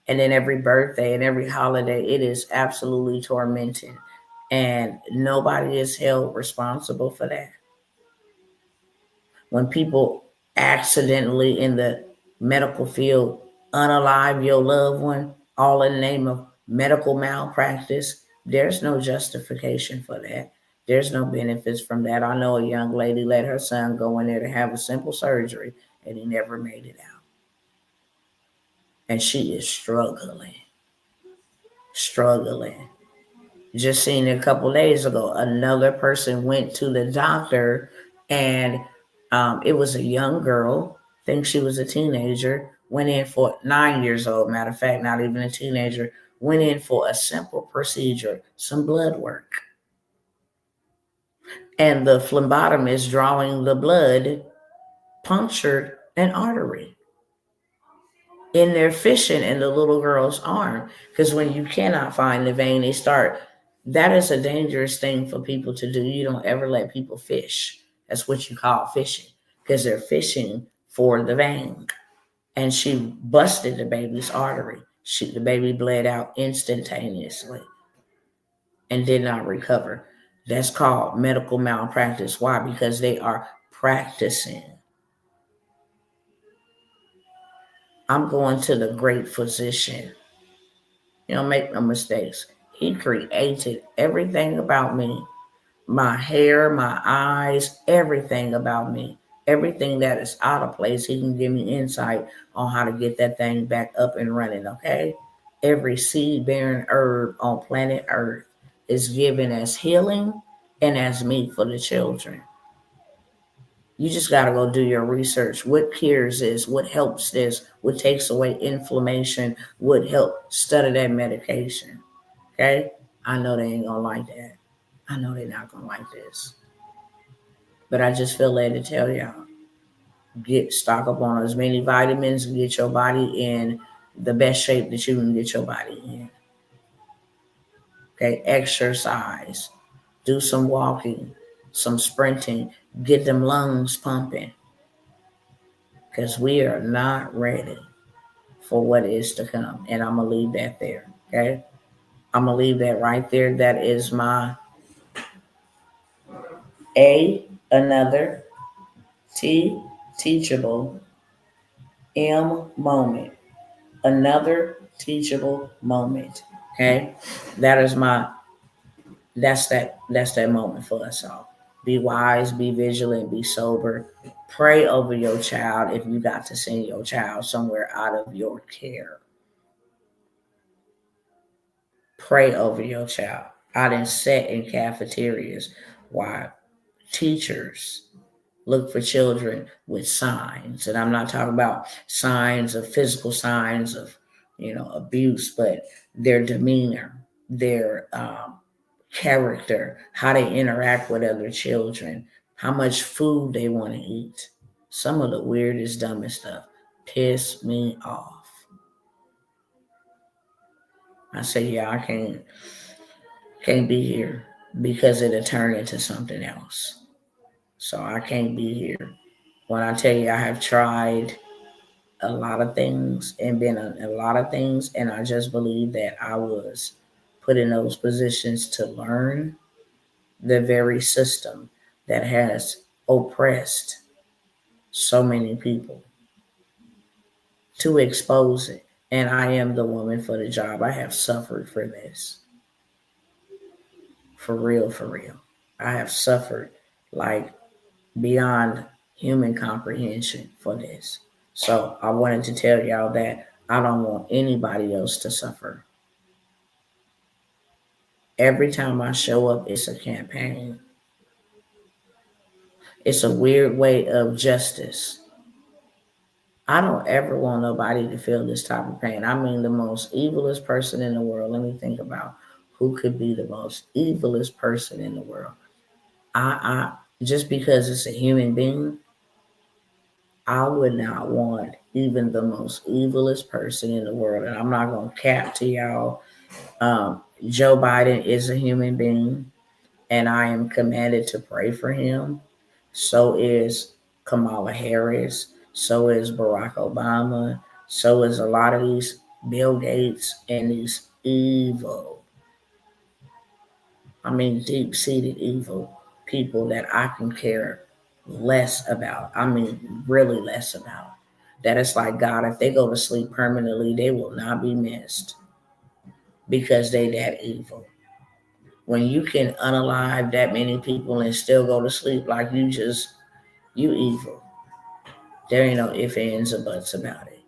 And then every birthday and every holiday, it is absolutely tormenting. And nobody is held responsible for that. When people accidentally in the medical field unalive your loved one, all in the name of medical malpractice, there's no justification for that. There's no benefits from that. I know a young lady let her son go in there to have a simple surgery and he never made it out. And she is struggling. Just seen it a couple days ago, another person went to the doctor and it was a young girl, I think she was a teenager, went in for 9 years old, matter of fact, not even a teenager, went in for a simple procedure, some blood work. And the phlebotomist drawing the blood punctured an artery. in there fishing in the little girl's arm. Because when you cannot find the vein, they start. That is a dangerous thing for people to do. You don't ever let people fish. That's what you call fishing, because they're fishing for the vein. And she busted the baby's artery. The baby bled out instantaneously and did not recover. That's called medical malpractice. Why? Because they are practicing. I'm going to the great physician. You don't make no mistakes. He created everything about me, my hair, my eyes, everything about me. Everything that is out of place, he can give me insight on how to get that thing back up and running, okay? Every seed bearing herb on planet Earth is given as healing and as meat for the children. You just got to go do your research. What cures this? What helps this? What takes away inflammation? What help study that medication? Okay? I know they ain't going to like that. I know they're not going to like this. But I just feel led to tell y'all, stock up on as many vitamins and get your body in the best shape that you can get your body in. Okay? Exercise. Do some walking, some sprinting. Get them lungs pumping. Because we are not ready for what is to come. And I'm going to leave that there. Okay? I'm going to leave that right there. That is my another, T, teachable, M, moment. Another teachable moment. Okay? That's that moment for us all. Be wise, be vigilant, be sober. Pray over your child if you got to send your child somewhere out of your care. Pray over your child. I done sat in cafeterias while teachers look for children with signs. And I'm not talking about signs of physical signs of, abuse, but their demeanor, their character, how they interact with other children, how much food they want to eat. Some of the weirdest, dumbest stuff piss me off. I say, yeah, I can't be here because it'll turn into something else. So I can't be here. When I tell you I have tried a lot of things and been a lot of things, and I just believe that I was put in those positions to learn the very system that has oppressed so many people, to expose it. And I am the woman for the job. I have suffered for this. For real, for real. I have suffered like beyond human comprehension for this. So I wanted to tell y'all that I don't want anybody else to suffer. Every time I show up, it's a campaign. It's a weird way of justice. I don't ever want nobody to feel this type of pain. I mean, the most evilest person in the world. Let me think about who could be the most evilest person in the world. I just because it's a human being, I would not want even the most evilest person in the world. And I'm not going to cap to y'all. Joe Biden is a human being, and I am commanded to pray for him. So is Kamala Harris. So is Barack Obama. So is a lot of these Bill Gates and these deep-seated evil people that I can care less about. I mean, really less about. That it's like, God, if they go to sleep permanently, they will not be missed because they that evil. When you can unalive that many people and still go to sleep like you evil. There ain't no ifs, ands, or buts about it.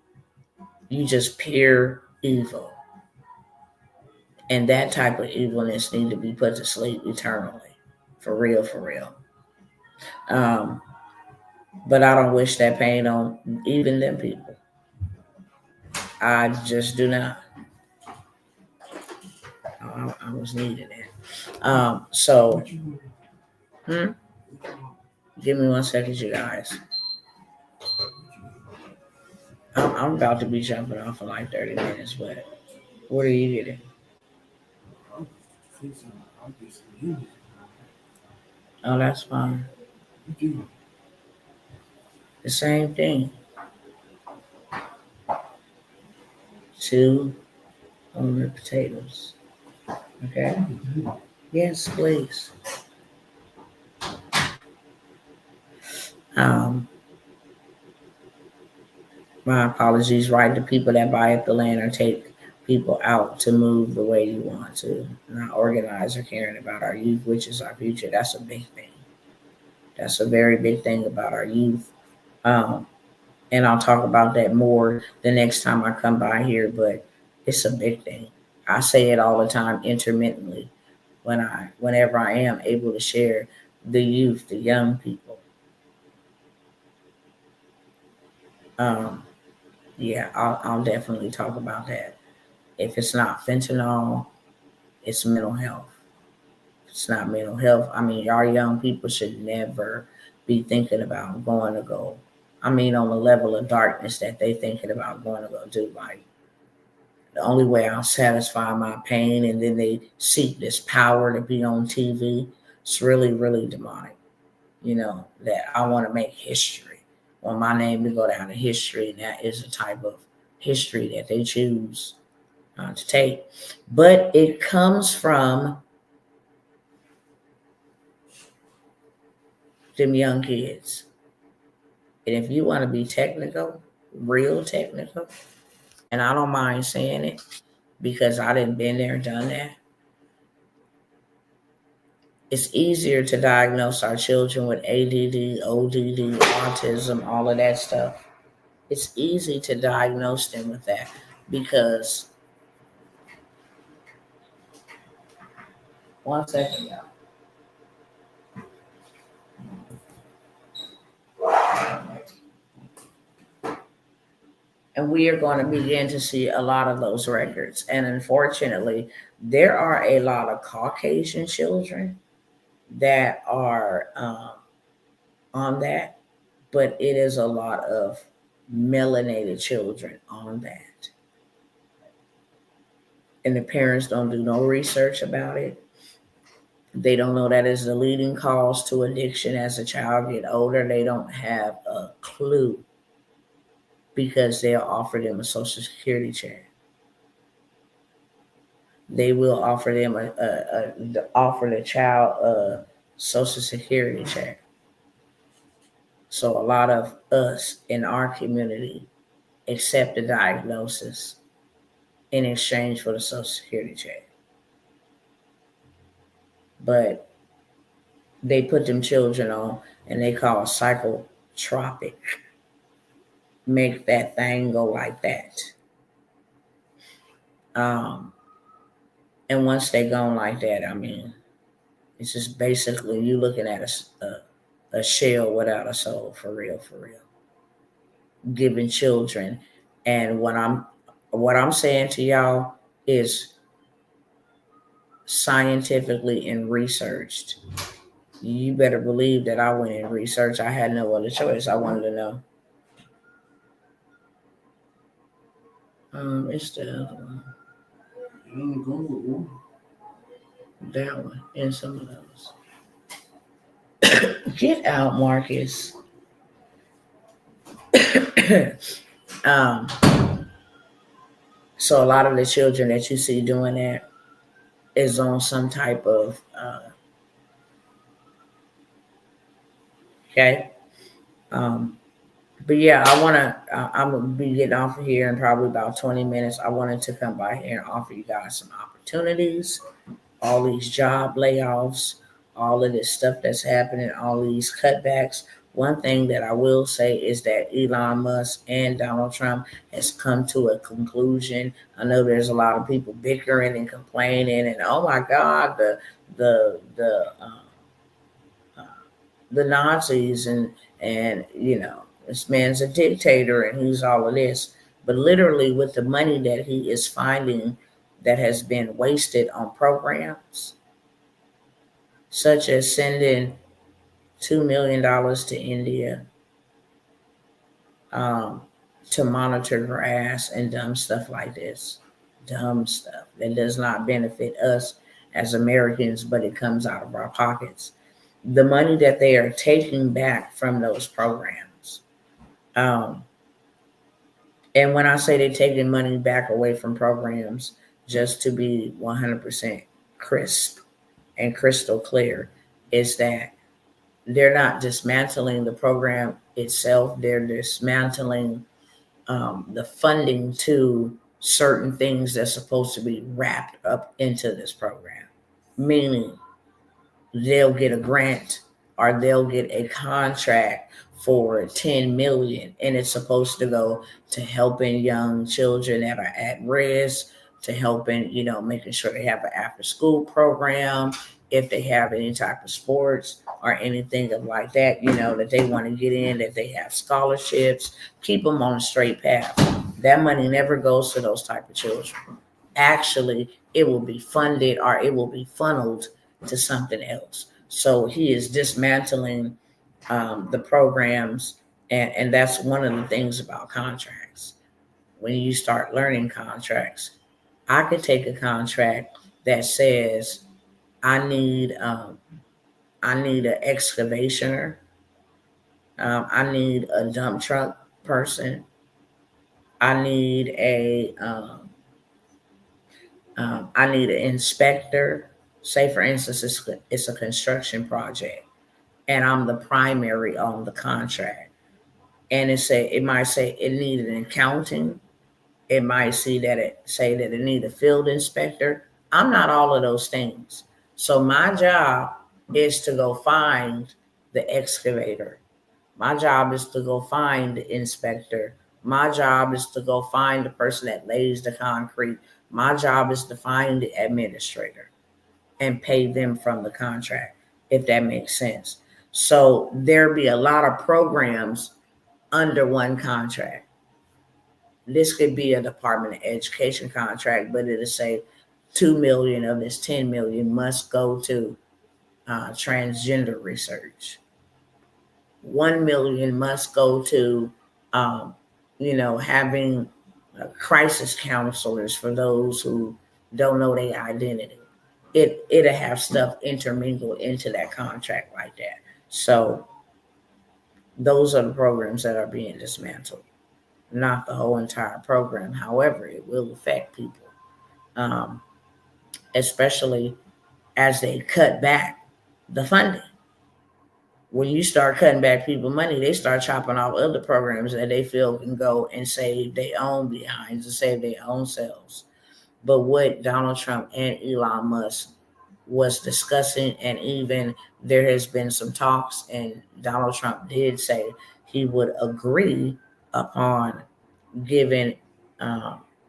You just pure evil. And that type of evilness need to be put to sleep eternally. For real, for real. But I don't wish that pain on even them people. I just do not. I was needed it. Give me 1 second, you guys. I'm about to be jumping off in like 30 minutes, but what are you getting? I'm fixing. I'll get some music. Oh, that's fine. What you? The same thing. 2 on the potatoes. Okay? Yes, please. Um, my apologies, right? The people that buy up the land or take people out to move the way you want to. Not organize or caring about our youth, which is our future. That's a big thing. That's a very big thing about our youth. Um, and I'll talk about that more the next time I come by here, but it's a big thing. I say it all the time intermittently whenever I am able to share the youth, the young people. Um, yeah, I'll definitely talk about that. If it's not fentanyl, it's mental health. If it's not mental health, I mean, our young people should never be thinking about going to go. I mean, on the level of darkness that they thinking about going to go do. Like, the only way I'll satisfy my pain, and then they seek this power to be on TV. It's really, really demonic. That I want to make history. Want my name to go down in history, and that is a type of history that they choose to take. But it comes from them young kids. And if you want to be technical, real technical, and I don't mind saying it because I didn't been there, done that. It's easier to diagnose our children with ADD, ODD, autism, all of that stuff. It's easy to diagnose them with that because, one second, y'all. And we are going to begin to see a lot of those records. And unfortunately, there are a lot of Caucasian children that are on that, but it is a lot of melanated children on that. And the parents don't do no research about it. They don't know that is the leading cause to addiction as a child get older. They don't have a clue because they'll offer them a social security check. They will offer them offer the child a social security check. So a lot of us in our community accept the diagnosis in exchange for the social security check. But they put them children on and they call it psychotropic. Make that thing go like that. Um, and once they gone like that, I mean, it's just basically you looking at a shell without a soul, for real, for real. Giving children, and what I'm saying to y'all is scientifically and researched. You better believe that I went and researched. I had no other choice. I wanted to know. It's the other one. You don't go with one. That one and some of those. Get out, Marcus. um, so a lot of the children that you see doing that is on some type of okay. Um, but yeah, I'm gonna be getting off of here in probably about 20 minutes. I wanted to come by here and offer you guys some opportunities. All these job layoffs, all of this stuff that's happening, all these cutbacks. One thing that I will say is that Elon Musk and Donald Trump has come to a conclusion. I know there's a lot of people bickering and complaining, and oh my God, uh, the Nazis and this man's a dictator and he's all of this. But literally, with the money that he is finding that has been wasted on programs such as sending $2 million to India, um, to monitor grass and dumb stuff like this. Dumb stuff that does not benefit us as Americans, but it comes out of our pockets. The money that they are taking back from those programs. Um, and when I say they're taking money back away from programs, just to be 100% crisp and crystal clear, is that they're not dismantling the program itself, they're dismantling the funding to certain things that's supposed to be wrapped up into this program. Meaning, they'll get a grant or they'll get a contract for 10 million and it's supposed to go to helping young children that are at risk, to helping, making sure they have an after school program, if they have any type of sports or anything of like that, that they want to get in, that they have scholarships, keep them on a straight path. That money never goes to those type of children. Actually, it will be funded or it will be funneled to something else. So he is dismantling the programs, and that's one of the things about contracts. When you start learning contracts, I could take a contract that says I need an excavationer, I need a dump truck person, I need I need an inspector. Say, for instance, it's a construction project, and I'm the primary on the contract. And it might say it needed an accounting. It might say that it need a field inspector. I'm not all of those things. So my job is to go find the excavator. My job is to go find the inspector. My job is to go find the person that lays the concrete. My job is to find the administrator and pay them from the contract, if that makes sense. So there be a lot of programs under one contract. This could be a Department of Education contract, but it'll say 2 million of this 10 million must go to transgender research. 1 million must go to, um, having crisis counselors for those who don't know their identity. It'll have stuff intermingled into that contract like that. So those are the programs that are being dismantled, not the whole entire program. However, it will affect people, um, especially as they cut back the funding. When you start cutting back people money, they start chopping off other programs that they feel can go and save their own behinds and save their own selves. But what Donald Trump and Elon Musk was discussing, and even there has been some talks, and Donald Trump did say he would agree upon giving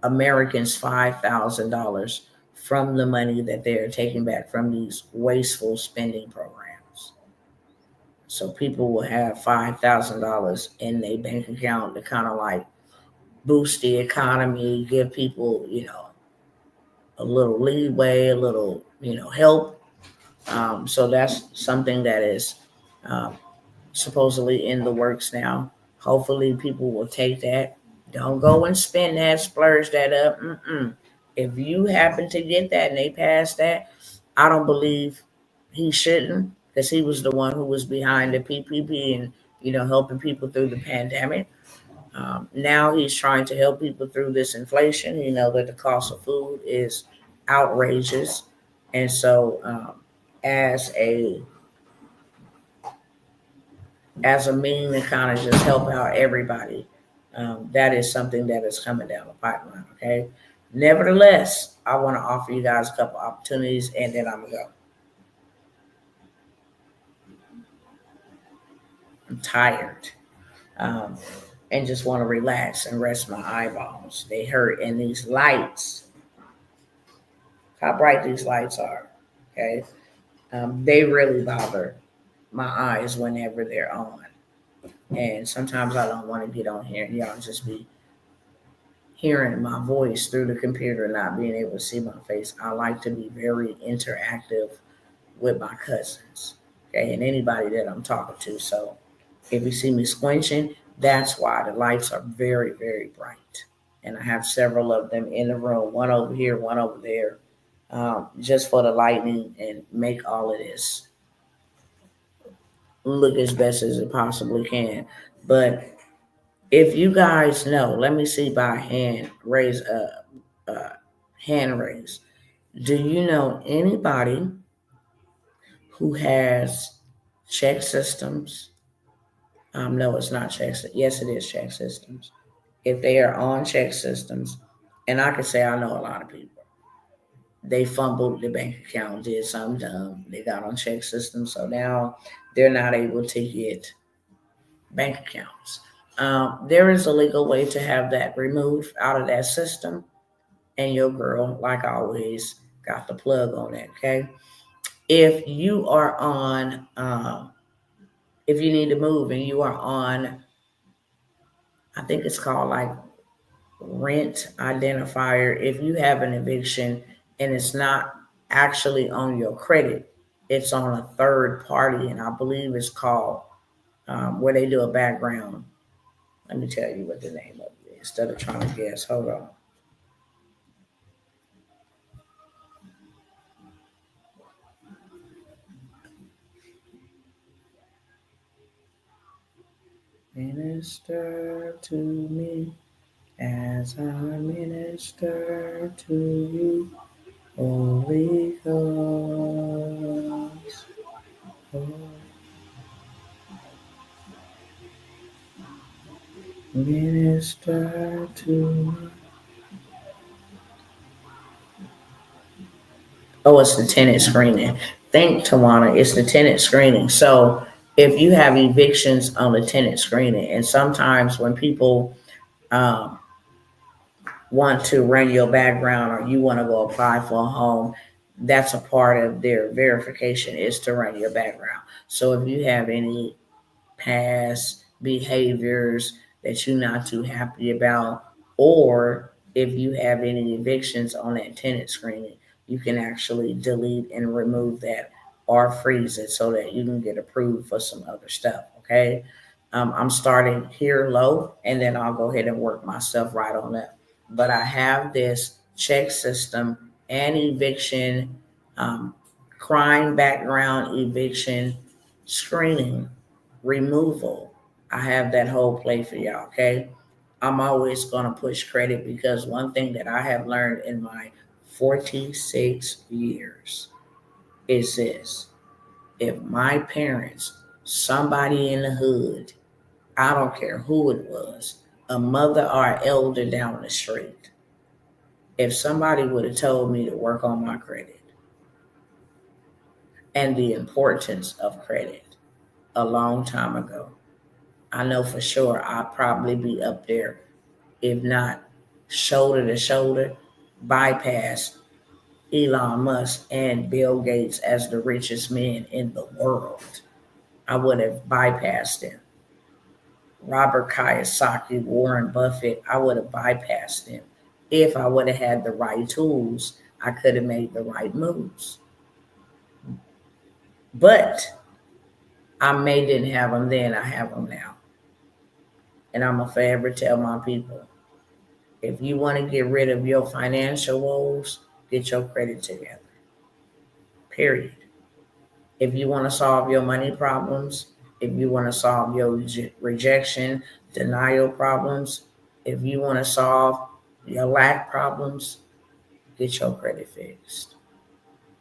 Americans $5,000 from the money that they're taking back from these wasteful spending programs. So people will have $5,000 in their bank account to kind of like boost the economy, give people, a little leeway, a little, help. So that's something that is um, supposedly in the works now. Hopefully, people will take that. Don't go and spend that, splurge that up. Mm-mm. If you happen to get that and they pass that, I don't believe he shouldn't, because he was the one who was behind the PPP and helping people through the pandemic. Now he's trying to help people through this inflation. You know that the cost of food is outrageous, and so as a as a mean to kind of just help out everybody, that is something that is coming down the pipeline. Okay. Nevertheless, I want to offer you guys a couple opportunities, and then I'm gonna go. I'm tired. Um, and just want to relax and rest my eyeballs. They hurt, and these lights, how bright these lights are, okay? They really bother my eyes whenever they're on. And sometimes I don't want to get on here and y'all just be hearing my voice through the computer, not being able to see my face. I like to be very interactive with my cousins, okay, and anybody that I'm talking to. So if you see me squinching, That's why the lights are very, very bright. And I have several of them in the room, one over here, one over there, just for the lighting and make all of this look as best as it possibly can. But if you guys know, let me see by uh, hand raise. Do you know anybody who has check systems? No, it's not check. Yes, it is check systems. If they are on check systems, and I can say I know a lot of people. They fumbled the bank account, did something dumb. They got on check systems, so now they're not able to get bank accounts. There is a legal way to have that removed out of that system, and your girl, like always, got the plug on that. Okay, if you are on, if you need to move and you are on, I think it's called like rent identifier. If you have an eviction and it's not actually on your credit, it's on a third party, and I believe it's called where they do a background. Let me tell you what the name of it is instead of trying to guess. Hold on. Minister to me as I minister to you, Holy Ghost. Minister to me. Oh, it's the tenant screening. Think, Tawana, it's the tenant screening. So if you have evictions on the tenant screening, and sometimes when people um, want to run your background or you want to go apply for a home, that's a part of their verification is to run your background. So if you have any past behaviors that you're not too happy about, or if you have any evictions on that tenant screening, you can actually delete and remove that or freeze it so that you can get approved for some other stuff. Okay. I'm starting here low and then I'll go ahead and work myself right on up. But I have this check system and eviction, um, crime background eviction screening removal. I have that whole play for y'all, okay? I'm always going to push credit because one thing that I have learned in my 46 years is this. If my parents, somebody in the hood, I don't care who it was, a mother or an elder down the street, if somebody would have told me to work on my credit and the importance of credit a long time ago, I know for sure I'll probably be up there, if not shoulder to shoulder, bypass Elon Musk and Bill Gates as the richest men in the world. I would have bypassed them. Robert Kiyosaki, Warren Buffett, I would have bypassed them. If I would have had the right tools, I could have made the right moves. But I may didn't have them then, I have them now. And I'm going to forever tell my people, if you want to get rid of your financial woes, get your credit together. Period. If you want to solve your money problems, if you want to solve your rejection, denial problems, if you want to solve your lack problems, get your credit fixed.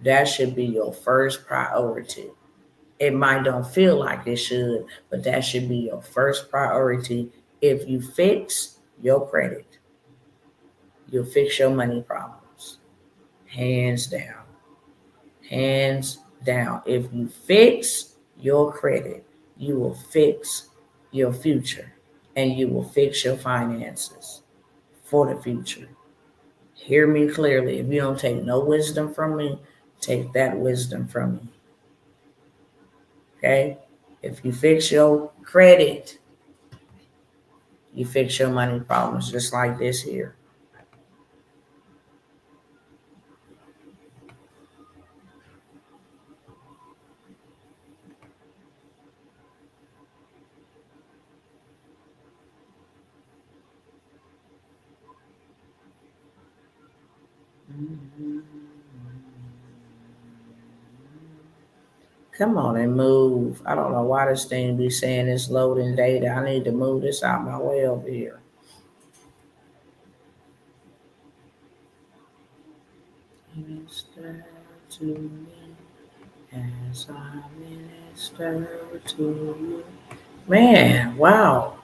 That should be your first priority. It might don't feel like it should, but that should be your first priority. If you fix your credit, you'll fix your money problems. Hands down. Hands down. If you fix your credit, you will fix your future and you will fix your finances for the future. Hear me clearly. If you don't take no wisdom from me, take that wisdom from me. Okay? If you fix your credit, you fix your money problems just like this here. Come on and move. I don't know why this thing be saying it's loading data. I need to move this out my way over here. Minister to me as I minister to you. Man, wow.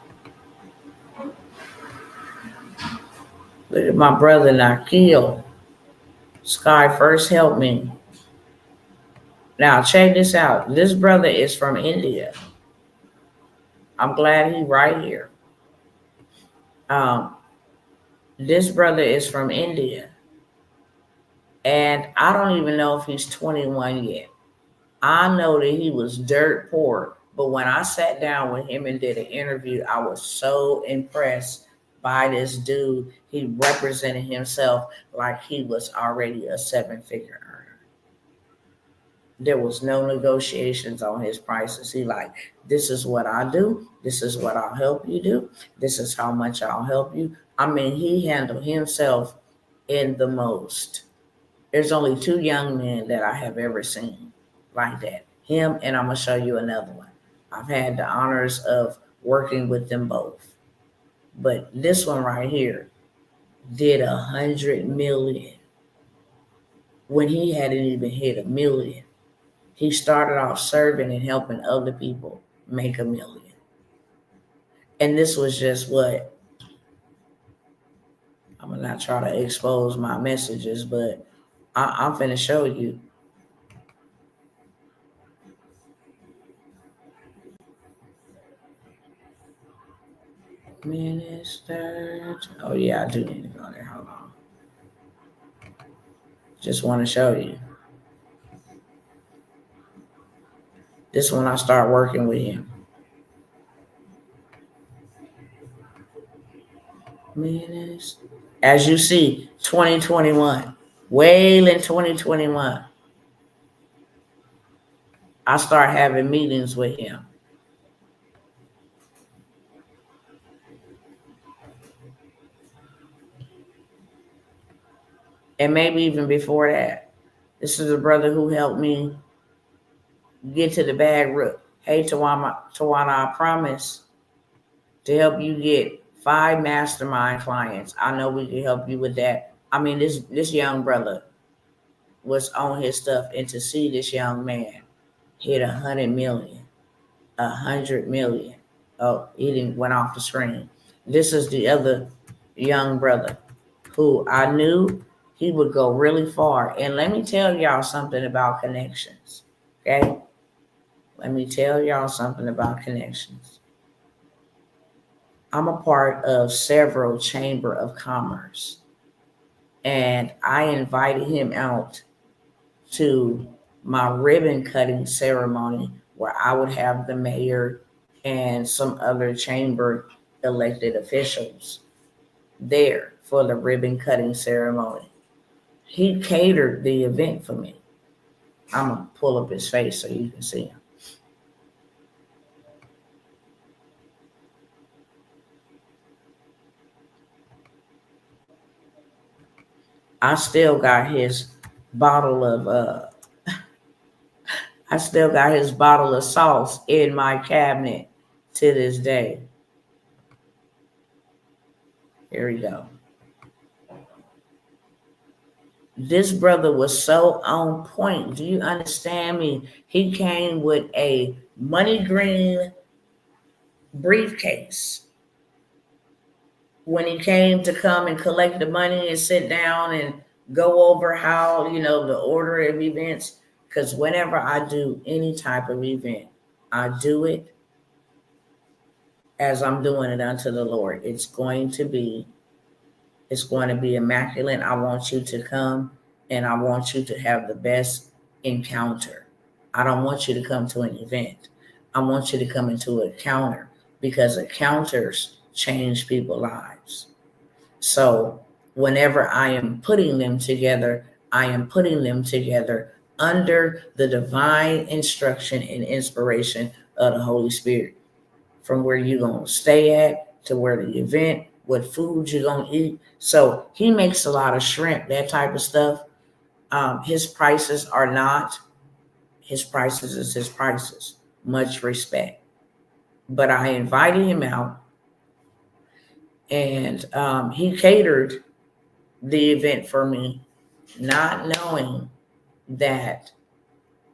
Look at my brother Nakil. Sky first helped me. Now check this out. This brother is from India. I'm glad he's right here. Um, this brother is from India. And I don't even know if he's 21 yet. I know that he was dirt poor, but when I sat down with him and did an interview, I was so impressed by this dude. He represented himself like he was already a seven-figure earner. There was no negotiations on his prices. He like, this is what I do. This is what I'll help you do. This is how much I'll help you. I mean, he handled himself in the most. There's only two young men that I have ever seen like that. Him, and I'm going to show you another one. I've had the honors of working with them both. But this one right here did 100 million when he hadn't even hit a million. He started off serving and helping other people make a million. And this was just what, I'm going to not try to expose my messages, but I'm finna show you. Minister. Oh, yeah, I do need to go there. Hold on. Just want to show you. This when I start working with him. Minister. As you see, 2021. Well in 2021. I start having meetings with him. And maybe even before that. This is a brother who helped me get to the bag root. Hey, Tawana, I promise to help you get 5 mastermind clients. I know we can help you with that. I mean, this young brother was on his stuff, and to see this young man hit 100 million, 100 million. Oh, he didn't went off the screen. This is the other young brother who I knew he would go really far. And let me tell y'all something about connections. Okay? Let me tell y'all something about connections. I'm a part of several chamber of commerce, and I invited him out to my ribbon cutting ceremony where I would have the mayor and some other chamber elected officials there for the ribbon cutting ceremony. He catered the event for me. I'm going to pull up his face so you can see him. I still got his bottle of sauce in my cabinet to this day. Here we go. This brother was so on point. Do you understand me? He came with a money green briefcase. When he came to come and collect the money and sit down and go over how, the order of events, because whenever I do any type of event, I do it as I'm doing it unto the Lord. It's going to be immaculate. I want you to come and I want you to have the best encounter. I don't want you to come to an event. I want you to come into an encounter, because encounters change people's lives. So whenever I am putting them together, I am putting them together under the divine instruction and inspiration of the Holy Spirit. From where you're going to stay at, to where the event, what food you're gonna eat. So he makes a lot of shrimp, that type of stuff. His prices are not his prices is his prices. Much respect. But I invited him out, and he catered the event for me, not knowing that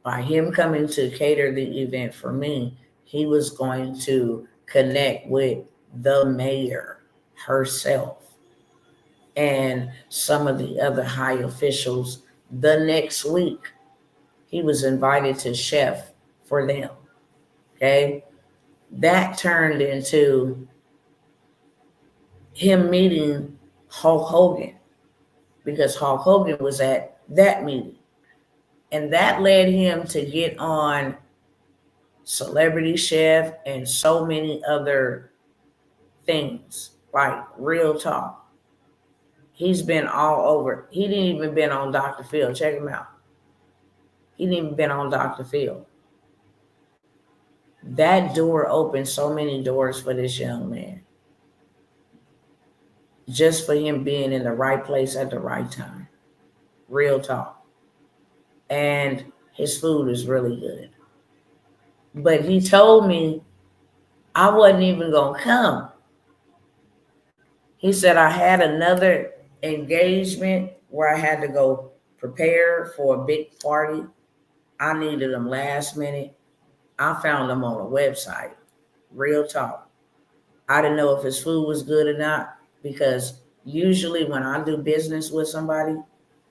by him coming to cater the event for me, he was going to connect with the mayor herself and some of the other high officials the next week. He was invited to chef for them. Okay. That turned into him meeting Hulk Hogan because Hulk Hogan was at that meeting. And that led him to get on Celebrity Chef and so many other things, like real talk. He's been all over. He didn't even been on Dr. Phil. Check him out. He didn't even been on Dr. Phil. That door opened so many doors for this young man. Just for him being in the right place at the right time. Real talk. And his food is really good. But he told me I wasn't even going to come. He said I had another engagement where I had to go prepare for a big party. I needed them last minute. I found them on a website. Real talk. I didn't know if his food was good or not because usually when I do business with somebody,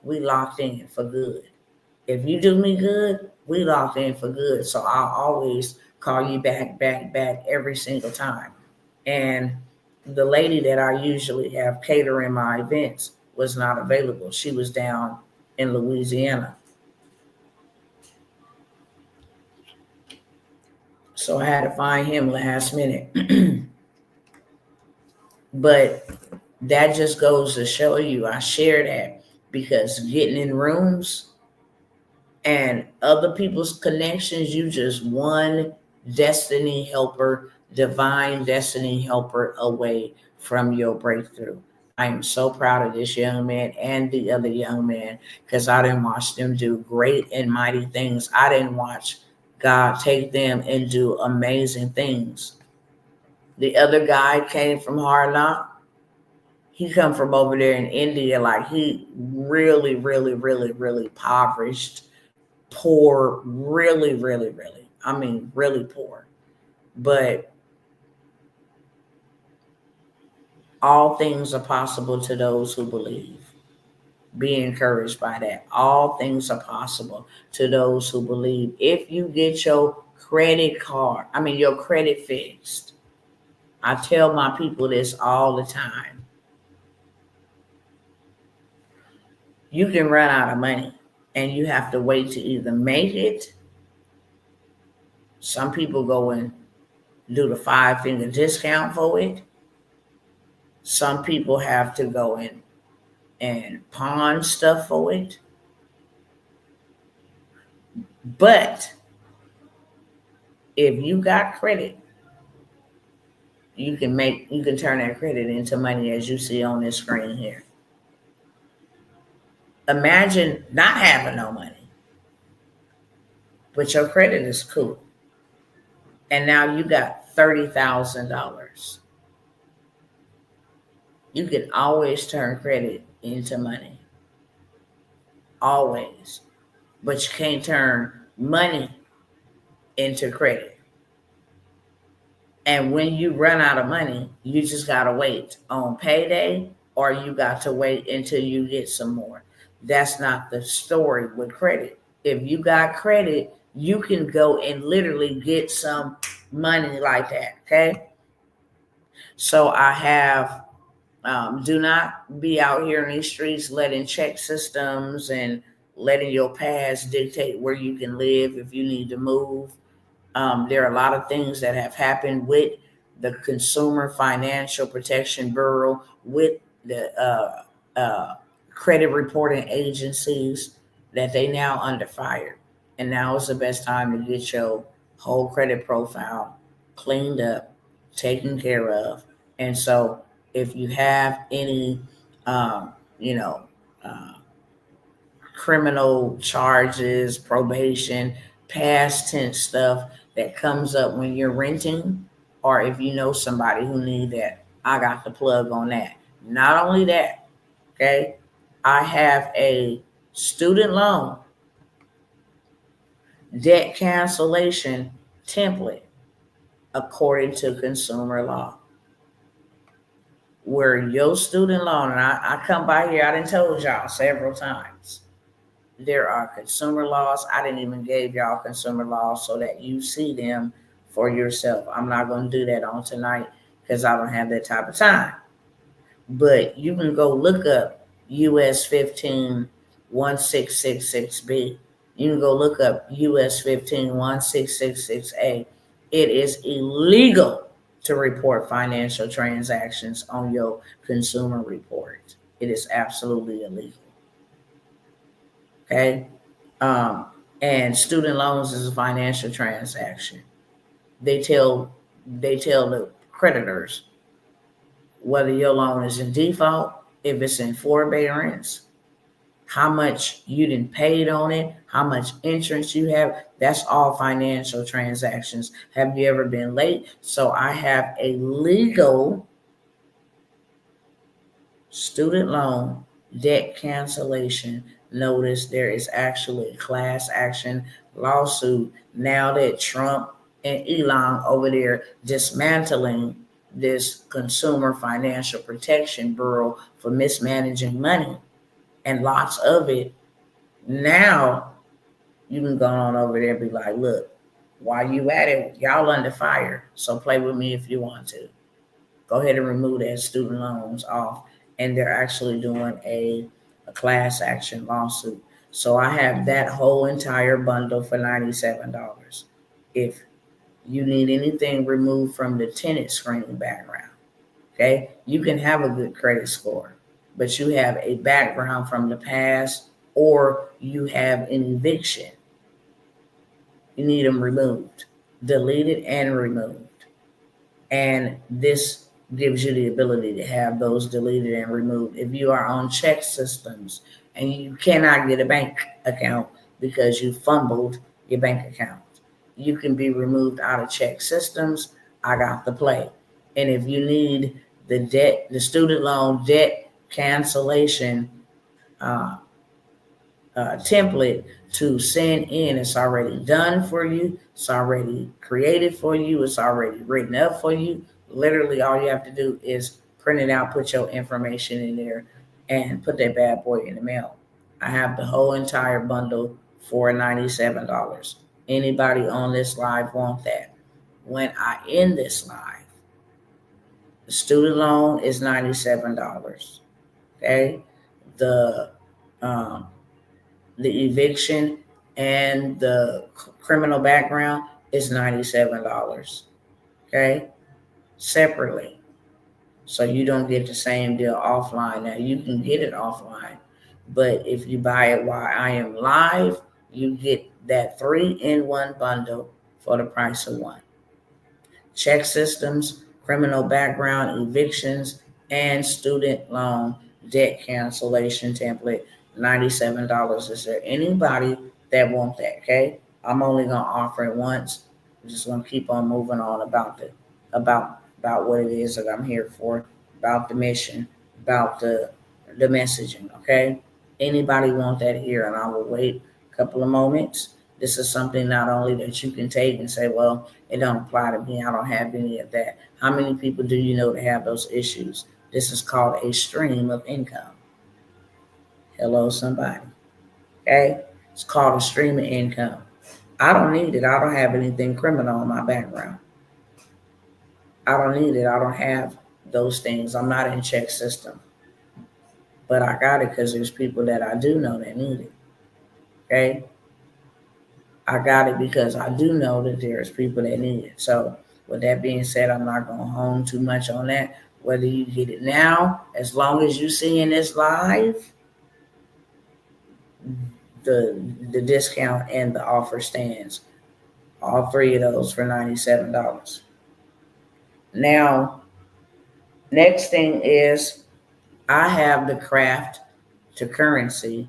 we locked in for good. If you do me good, we locked in for good. So I'll always call you back every single time. And the lady that I usually have catering my events was not available. She was down in Louisiana. So I had to find him last minute. But that just goes to show you, I share that because getting in rooms and other people's connections, you just one destiny helper, divine destiny helper away from your breakthrough. I am so proud of this young man and the other young man because I didn't watch them do great and mighty things. I didn't watch God take them and do amazing things. The other guy came from Hard Knock. He come from over there in India, like he really, really, really, really impoverished, poor, really, really, really. I mean, really poor. But all things are possible to those who believe. Be encouraged by that. All things are possible to those who believe. If you get your your credit fixed. I tell my people this all the time. You can run out of money and you have to wait to either make it. Some people go and do the 5-finger discount for it. Some people have to go in and pawn stuff for it. But if you got credit, you can turn that credit into money as you see on this screen here. Imagine not having no money, but your credit is cool. And now you got $30,000. You can always turn credit into money. Always. But you can't turn money into credit. And when you run out of money, you just got to wait on payday or you got to wait until you get some more. That's not the story with credit. If you got credit, you can go and literally get some money like that, okay? So I have, do not be out here in these streets letting check systems and letting your past dictate where you can live if you need to move. There are a lot of things that have happened with the Consumer Financial Protection Bureau, with the credit reporting agencies that they now under fire. And now is the best time to get your whole credit profile cleaned up, taken care of. And so If you have any, um, you know, uh, criminal charges, probation, past tense stuff that comes up when you're renting, or if you know somebody who need that, I got the plug on that. Not only that, okay, I have a student loan debt cancellation template according to consumer law. Where your student loan, and I come by here, I done told y'all several times, there are consumer laws. I didn't even give y'all consumer laws so that you see them for yourself. I'm not going to do that on tonight because I don't have that type of time. But you can go look up US 151666B. You can go look up US 151666A. It is illegal to report financial transactions on your consumer report. It is absolutely illegal. Okay? Um, and student loans is a financial transaction. They tell the creditors whether your loan is in default, if it's in forbearance, how much you didn't paid on it, how much interest you have. That's all financial transactions. Have you ever been late? So I have a legal student loan debt cancellation notice. There is actually a class action lawsuit now that Trump and Elon over there dismantling this Consumer Financial Protection Bureau for mismanaging money and lots of it. Now you can go on over there and be like, look, while you at it, y'all under fire. So play with me if you want to. Go ahead and remove that student loans off. And they're actually doing a class action lawsuit. So I have that whole entire bundle for $97. If you need anything removed from the tenant screen background, okay, you can have a good credit score, but you have a background from the past or you have an eviction. You need them removed, deleted and removed. And this gives you the ability to have those deleted and removed. If you are on check systems and you cannot get a bank account because you fumbled your bank account, you can be removed out of check systems. I got the play. And if you need the student loan debt cancellation uh, template to send in. It's already done for you. It's already created for you. It's already written up for you. Literally, all you have to do is print it out, put your information in there, and put that bad boy in the mail. I have the whole entire bundle for $97. Anybody on this live want that? When I end this live, the student loan is $97. Okay, the um, the eviction and the criminal background is $97. Okay, separately. So you don't get the same deal offline. Now you can get it offline, but if you buy it while I am live, you get that 3-in-1 bundle for the price of one. Check systems, criminal background, evictions, and student loan debt cancellation template, $97. Is there anybody that want that? Okay, I'm only gonna offer it once. I'm just gonna keep on moving on about what it is that I'm here for, about the mission, about the messaging. Okay, anybody want that here? And I will wait a couple of moments. This is something not only that you can take and say, well, it don't apply to me. I don't have any of that. How many people do you know that have those issues? This is called a stream of income. Hello, somebody. Okay? It's called a stream of income. I don't need it. I don't have anything criminal in my background. I don't need it. I don't have those things. I'm not in check system. But I got it because there's people that I do know that need it. Okay? I got it because I do know that there's people that need it. So with that being said, I'm not going to hone too much on that. Whether you get it now, as long as you seeing this live, the discount and the offer stands. All three of those for $97. Now, Next thing is I have the craft to currency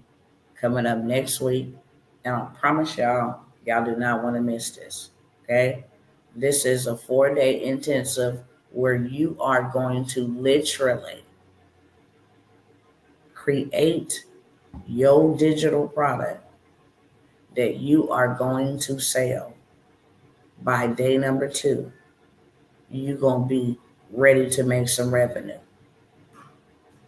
coming up next week. And I promise y'all do not want to miss this. Okay? This is a 4-day intensive where you are going to literally create your digital product that you are going to sell by day number 2. You're going to be ready to make some revenue.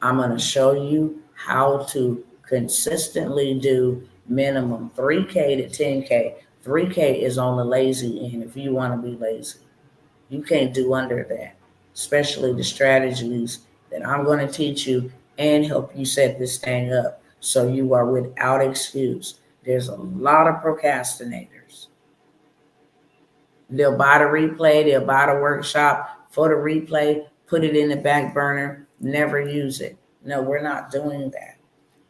I'm going to show you how to consistently do minimum 3K to 10K. 3K is on the lazy end if you want to be lazy. You can't do under that, especially the strategies that I'm going to teach you and help you set this thing up so you are without excuse. There's a lot of procrastinators. They'll buy the replay, they'll buy the workshop for the replay, put it in the back burner, never use it. No, we're not doing that.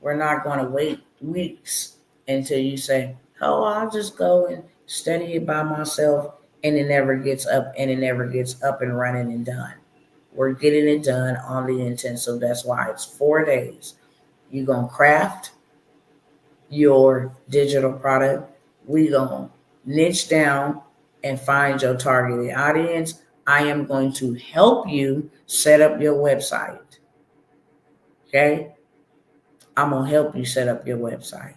We're not going to wait weeks until you say, oh, I'll just go and study it by myself, and it never gets up and running and done. We're getting it done on the intensive. That's why it's 4 days. You're going to craft your digital product. We're going to niche down and find your targeted audience. I am going to help you set up your website. Okay? I'm going to help you set up your website.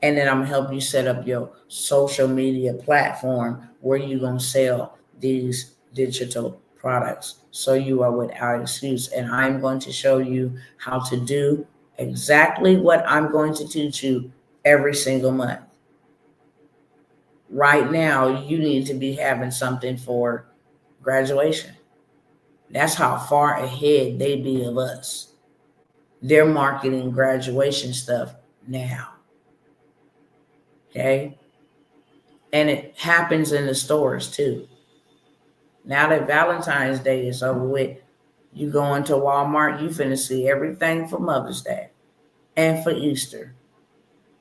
And then I'm going to help you set up your social media platform where you're going to sell these digital products so you are without excuse. And I'm going to show you how to do exactly what I'm going to teach you every single month. Right now, you need to be having something for graduation. That's how far ahead they be of us. They're marketing graduation stuff now. Okay? And it happens in the stores too. Now that Valentine's Day is over with, you go into Walmart, you finna see everything for Mother's Day and for Easter.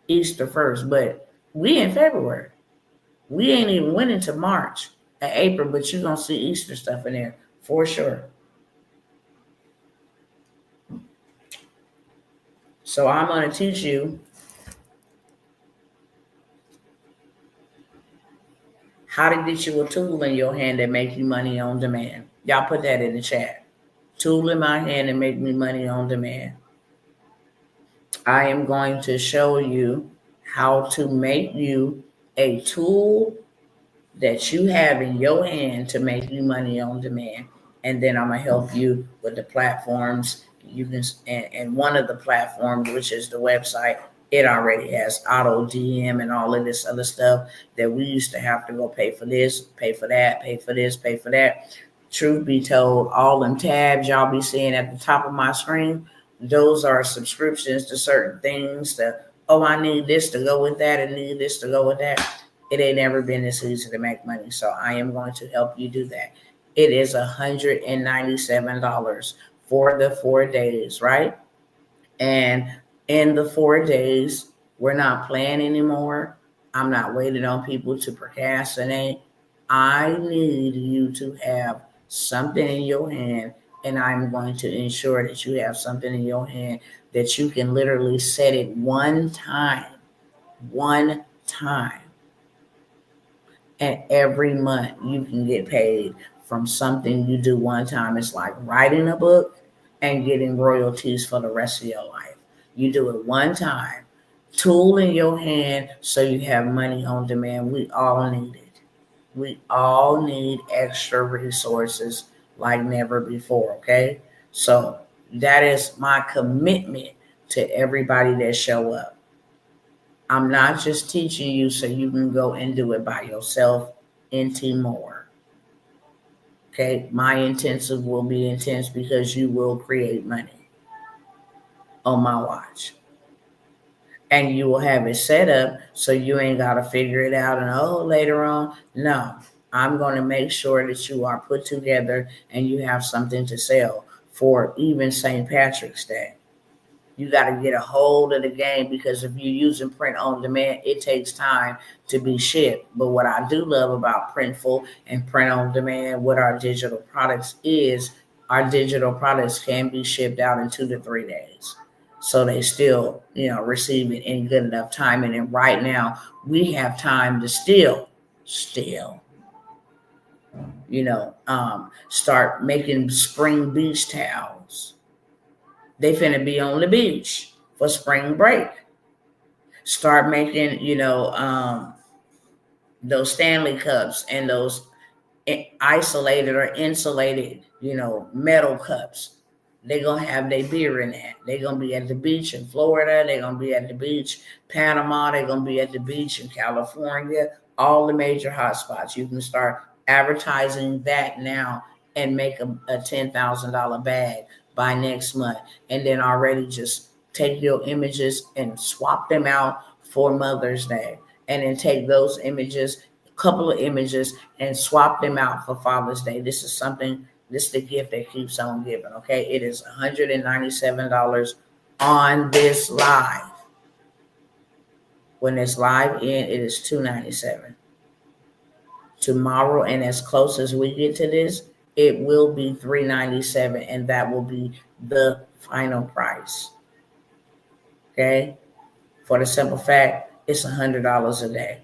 Easter first, but we in February. We ain't even went into March and April, but you're gonna see Easter stuff in there for sure. So I'm gonna teach you how to get you a tool in your hand that make you money on demand. Y'all put that in the chat. Tool in my hand and make me money on demand. I am going to show you how to make you a tool that you have in your hand to make you money on demand. And then I'm going to help you with the platforms. You can, and one of the platforms, which is the website, it already has auto DM and all of this other stuff that we used to have to go pay for this, pay for that, pay for this, pay for that. Truth be told, all them tabs y'all be seeing at the top of my screen, those are subscriptions to certain things. I need this to go with that and need this to go with that. It ain't never been this easy to make money. So I am going to help you do that. It is $197 for the 4 days, right? And in the 4 days, we're not playing anymore. I'm not waiting on people to procrastinate. I need you to have something in your hand, and I'm going to ensure that you have something in your hand that you can literally set it one time. And every month you can get paid from something you do one time. It's like writing a book and getting royalties for the rest of your life. You do it one time, tool in your hand so you have money on demand. We all need it. We all need extra resources like never before, okay? So that is my commitment to everybody that show up. I'm not just teaching you so you can go and do it by yourself anymore. Okay, my intensive will be intense because you will create money on my watch. And you will have it set up so you ain't got to figure it out and later on. No, I'm going to make sure that you are put together and you have something to sell for even St. Patrick's Day. You got to get a hold of the game, because if you're using print on demand, it takes time to be shipped. But what I do love about Printful and print on demand with our digital products is our digital products can be shipped out in 2 to 3 days. So they still, receive it in good enough time. And then right now we have time to still, start making spring beach towels. They finna be on the beach for spring break. Start making, those Stanley cups and those isolated or insulated, metal cups. They're gonna have their beer in that. They're gonna be at the beach in Florida. They're gonna be at the beach Panama. They're gonna be at the beach in California. All the major hotspots. You can start advertising that now and make a $10,000 bag by next month, and then already just take your images and swap them out for Mother's Day, and then take those images, a couple of images, and swap them out for Father's Day. This is the gift that keeps on giving, okay? It is $197 on this live. When it's live in, it is $297. Tomorrow, and as close as we get to this, it will be $397, and that will be the final price, okay? For the simple fact, it's $100 a day.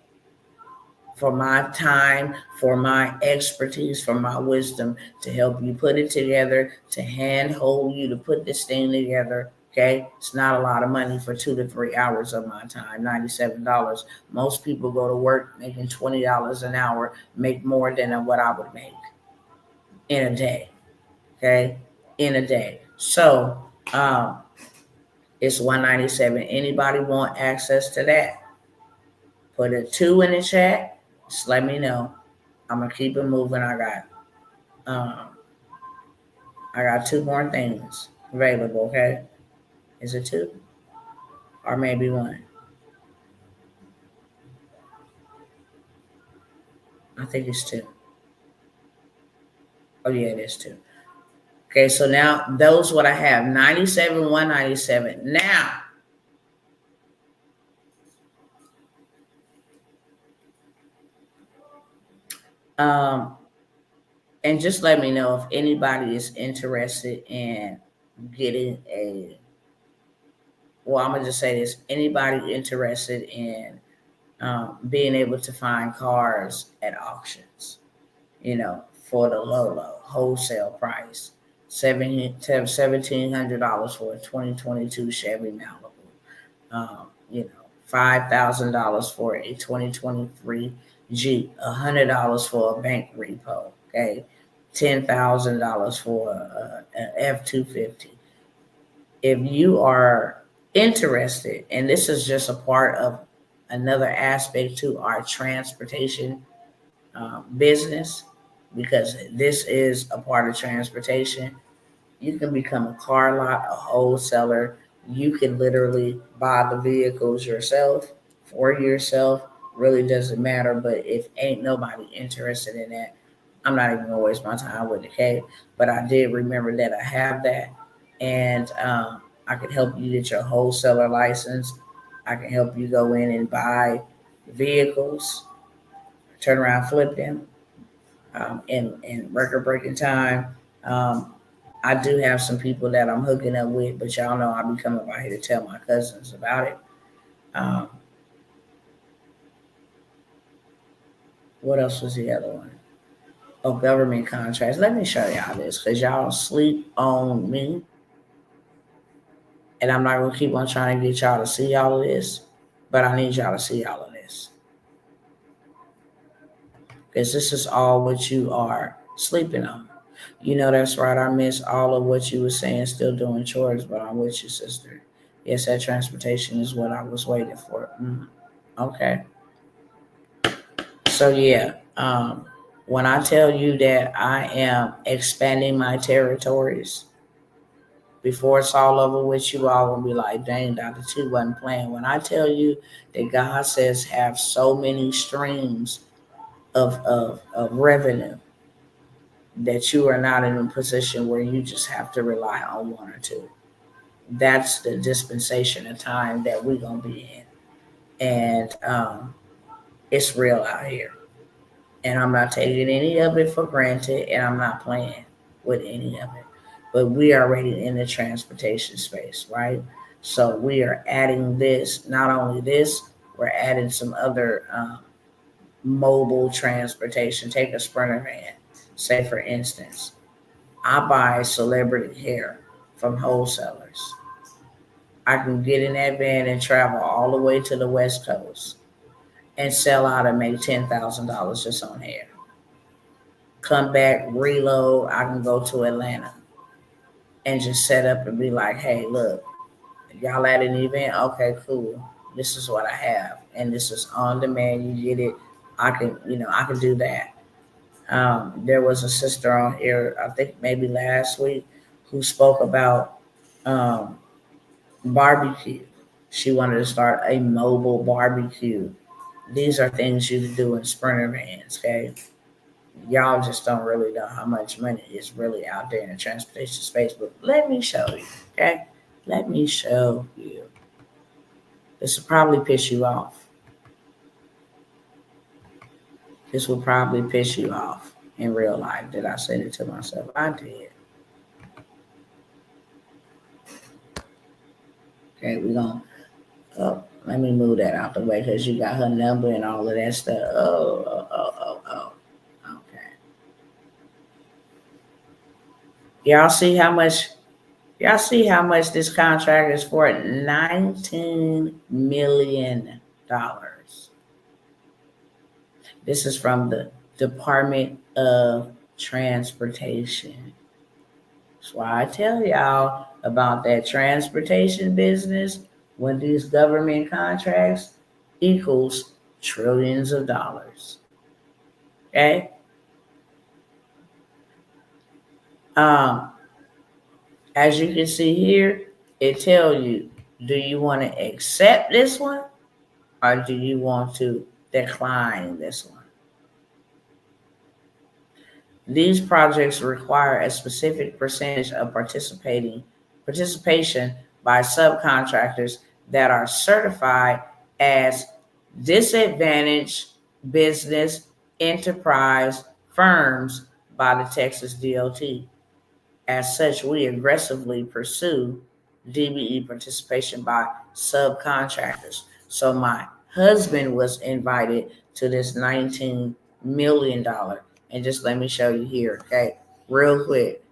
For my time, for my expertise, for my wisdom to help you put it together, to handhold you to put this thing together. Okay, it's not a lot of money for 2 to 3 hours of my time. $97. Most people go to work making $20 an hour, make more than what I would make in a day. Okay, in a day. So it's $197. Anybody want access to that? Put a 2 in the chat. Just let me know. I'm gonna keep it moving. I got 2 more things available. Okay, is it 2 or maybe 1? I think it's 2. Oh yeah, it is 2. Okay, so now those what I have: 97, 197. Now, and just let me know if anybody is interested in getting a. Well, I'm gonna just say this: anybody interested in being able to find cars at auctions, for the low wholesale price, $1,700 for a 2022 Chevy Malibu, $5,000 for a 2023 Jeep, $100 for a bank repo, okay, $10,000 for an F-250. If you are interested, and this is just a part of another aspect to our transportation business, because this is a part of transportation. You can become a car lot, a wholesaler. You can literally buy the vehicles yourself for yourself. Really doesn't matter. But if ain't nobody interested in that, I'm not even gonna waste my time with it. Okay, but I did remember that I have that, and I can help you get your wholesaler license. I can help you go in and buy vehicles, turn around, flip them, in record breaking time. I do have some people that I'm hooking up with, but y'all know I'll be coming by here to tell my cousins about it. Um, what else was the other one? Oh, government contracts. Let me show y'all this, because y'all sleep on me. And I'm not going to keep on trying to get y'all to see all of this, but I need y'all to see all of this, because this is all what you are sleeping on. That's right. I missed all of what you were saying, still doing chores, but I'm with you, sister. Yes, that transportation is what I was waiting for. Okay. So, yeah, when I tell you that I am expanding my territories, before it's all over with, you all will be like, dang, Dr. T wasn't playing. When I tell you that God says have so many streams of revenue, that you are not in a position where you just have to rely on 1 or 2. that's the dispensation of time that we're gonna be in, and it's real out here. And I'm not taking any of it for granted, and I'm not playing with any of it. But we are already in the transportation space, right? So we are adding this. Not only this, we're adding some other mobile transportation. Take a Sprinter van. Say, for instance, I buy celebrity hair from wholesalers. I can get in that van and travel all the way to the West Coast and sell out and make $10,000 just on hair. Come back, reload. I can go to Atlanta and just set up and be like, hey, look, y'all at an event? Okay, cool. This is what I have. And this is on demand. You get it. I can do that. There was a sister on here, I think maybe last week, who spoke about um, barbecue. She wanted to start a mobile barbecue. These are things you can do in Sprinter vans, okay? Y'all just don't really know how much money is really out there in the transportation space, but let me show you, okay? Let me show you. This will probably piss you off. This will probably piss you off in real life. Did I say it to myself? I did. Okay, we're going to, let me move that out the way because you got her number and all of that stuff. Oh. Okay. Y'all see how much this contract is for? $19 million. This is from the Department of Transportation. That's why I tell y'all about that transportation business when these government contracts equals trillions of dollars. Okay? As you can see here, it tells you, do you want to accept this one or do you want to decline this one? These projects require a specific percentage of participation by subcontractors that are certified as disadvantaged business enterprise firms by the Texas DOT. As such, we aggressively pursue DBE participation by subcontractors. So my husband was invited to this $19 million. And just let me show you here, okay? Real quick.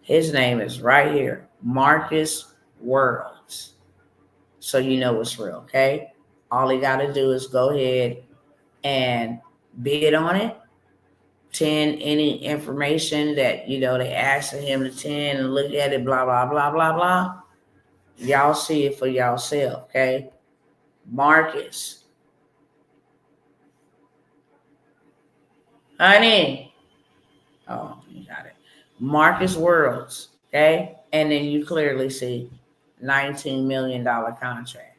His name is right here, Marcus Worlds. So you know it's real, okay? All he got to do is go ahead and bid on it. 10 any information that they asking him to 10 and look at it, blah blah blah blah blah. Y'all see it for yourself, okay? Marcus, honey. Oh, you got it. Marcus Worlds, okay? And then you clearly see $19 million contract.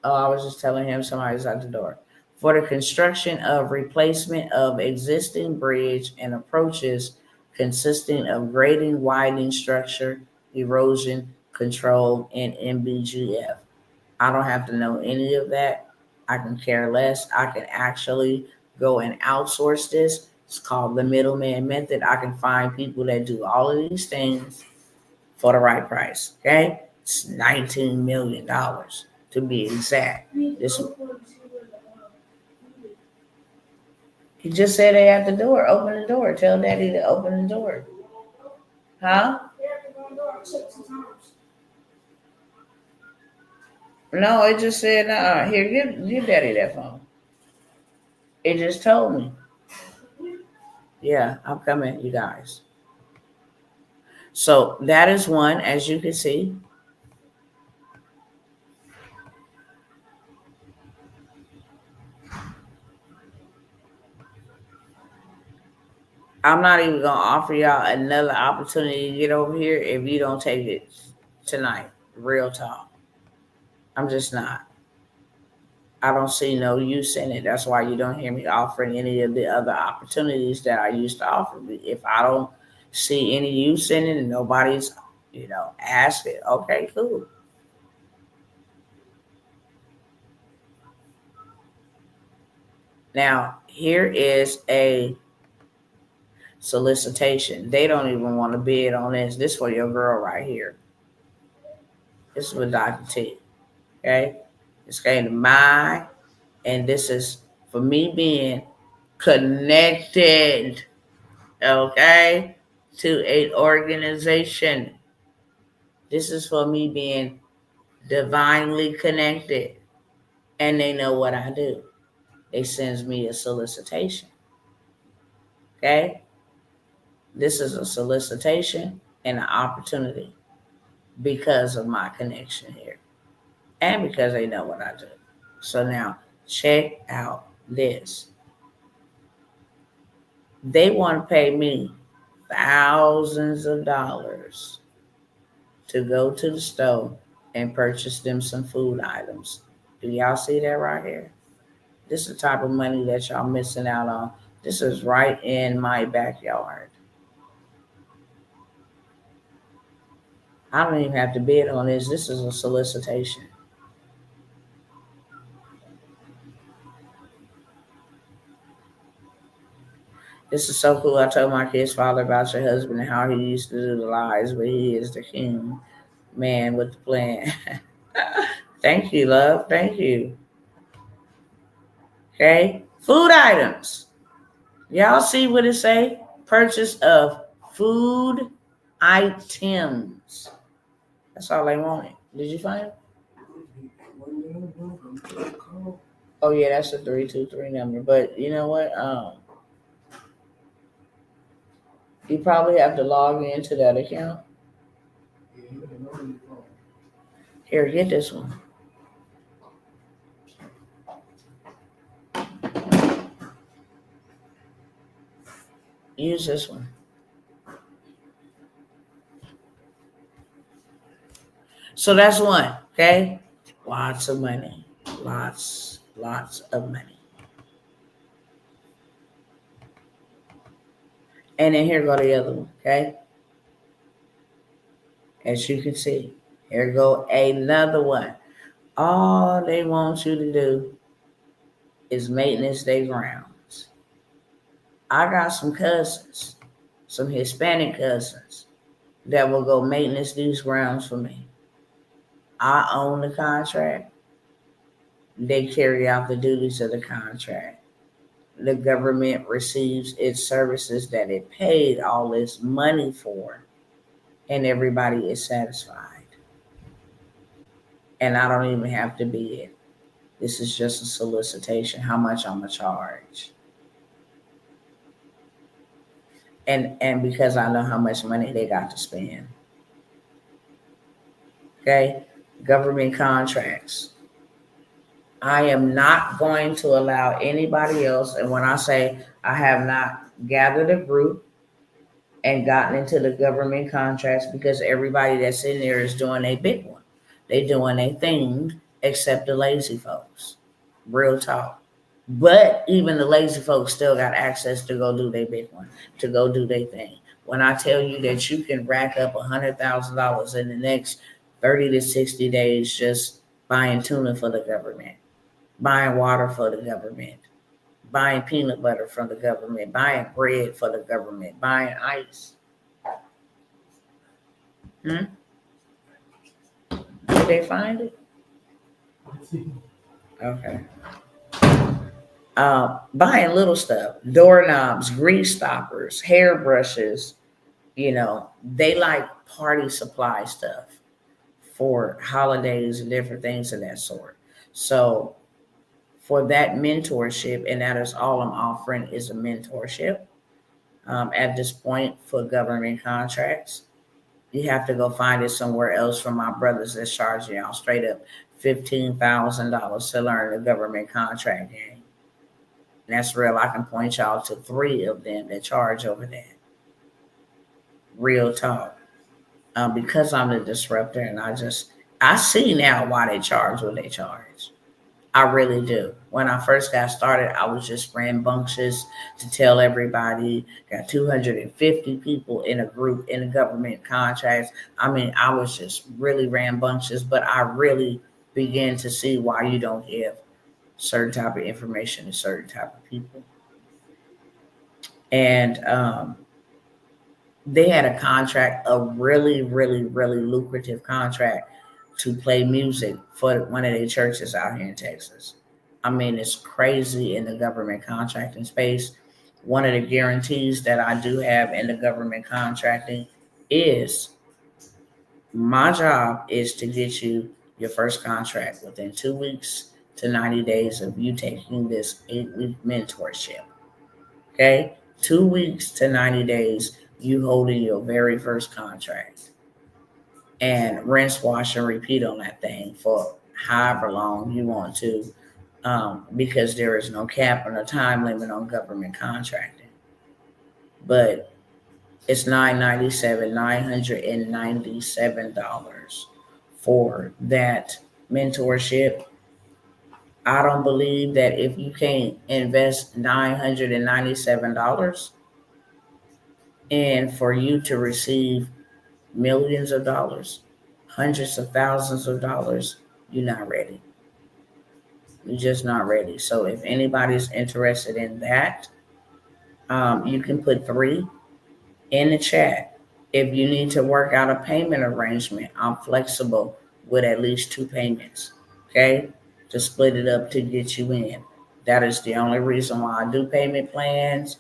Oh, I was just telling him somebody's at the door. For the construction of replacement of existing bridge and approaches consisting of grading, widening structure, erosion control, and MBGF. I don't have to know any of that. I can care less. I can actually go and outsource this. It's called the middleman method. I can find people that do all of these things for the right price. Okay? It's $19 million to be exact. He just said they at the door. Open the door. Tell Daddy to open the door. Huh? No, it just said, here, give Daddy that phone. It just told me. Yeah, I'm coming, you guys. So that is one, as you can see. I'm not even going to offer y'all another opportunity to get over here if you don't take it tonight. Real talk. I'm just not. I don't see no use in it. That's why you don't hear me offering any of the other opportunities that I used to offer. If I don't see any use in it and nobody's, asked it. Okay, cool. Now, here is a solicitation. They don't even want to bid on this. This for your girl right here. This is for Dr. T. Okay? This came to mind, and this is for me being connected, okay, to an organization. This is for me being divinely connected, and they know what I do. They sends me a solicitation. Okay? This is a solicitation and an opportunity because of my connection here and because they know what I do. So now check out this. They want to pay me thousands of dollars to go to the store and purchase them some food items. Do y'all see that right here? This is the type of money that y'all missing out on. This is right in my backyard. I don't even have to bid on this. This is a solicitation. This is so cool. I told my kid's father about your husband and how he used to do the lies, but he is the king man with the plan. Thank you, love. Thank you. Okay. Food items. Y'all see what it say? Purchase of food items. That's all they wanted. Did you find it? Oh yeah, that's a 323 number. But you know what? You probably have to log into that account. Here, get this one. Use this one. So that's one, okay? Lots of money. Lots of money. And then here go the other one, okay? As you can see, here go another one. All they want you to do is maintenance their grounds. I got some cousins, some Hispanic cousins, that will go maintenance these grounds for me. I own the contract. They carry out the duties of the contract. The government receives its services that it paid all this money for, and everybody is satisfied. And I don't even have to bid. This is just a solicitation, how much I'm going to charge. And because I know how much money they got to spend. Okay? Government contracts. I am not going to allow anybody else, and when I say I have not gathered a group and gotten into the government contracts, because everybody that's in there is doing a big one. They doing a thing except the lazy folks. Real talk. But even the lazy folks still got access to go do their big one, to go do their thing. When I tell you that you can rack up $100,000 in the next 30 to 60 days just buying tuna for the government, buying water for the government, buying peanut butter from the government, buying bread for the government, buying ice. Did they find it? Okay. Buying little stuff, doorknobs, grease stoppers, hairbrushes, they like party supply stuff for holidays and different things of that sort. So for that mentorship, and that is all I'm offering is a mentorship at this point for government contracts. You have to go find it somewhere else from my brothers that's charging y'all straight up $15,000 to learn the government contract game. And that's real. I can point y'all to 3 of them that charge over that. Real talk. Because I'm the disruptor, and I see now why they charge what they charge. I really do. When I first got started, I was just rambunctious to tell everybody. Got 250 people in a group in a government contracts. I mean, I was just really rambunctious, but I really began to see why you don't give certain type of information to certain type of people. And they had a contract, a really, really, really lucrative contract to play music for one of their churches out here in Texas. I mean, it's crazy in the government contracting space. One of the guarantees that I do have in the government contracting is my job is to get you your first contract within 2 weeks to 90 days of you taking this 8-week mentorship. Okay? 2 weeks to 90 days, you holding your very first contract. And rinse, wash, and repeat on that thing for however long you want to, because there is no cap or no time limit on government contracting. But it's $997 for that mentorship. I don't believe that if you can't invest $997 and for you to receive millions of dollars, hundreds of thousands of dollars, you're not ready. You're just not ready. So if anybody's interested in that, you can put 3 in the chat. If you need to work out a payment arrangement, I'm flexible with at least 2 payments, okay, to split it up to get you in. That is the only reason why I do payment plans,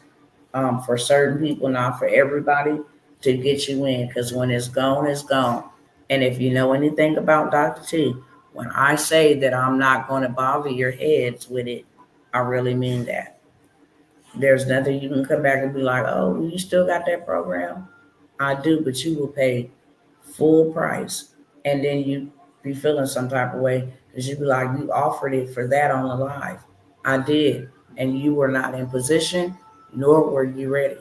for certain people, not for everybody, to get you in. Because when it's gone, it's gone. And if you know anything about Dr. T, when I say that I'm not going to bother your heads with it, I really mean that. There's nothing you can come back and be like, oh, you still got that program? I do, but you will pay full price. And then you be feeling some type of way because you be like, you offered it for that on the live. I did. And you were not in position, nor were you ready.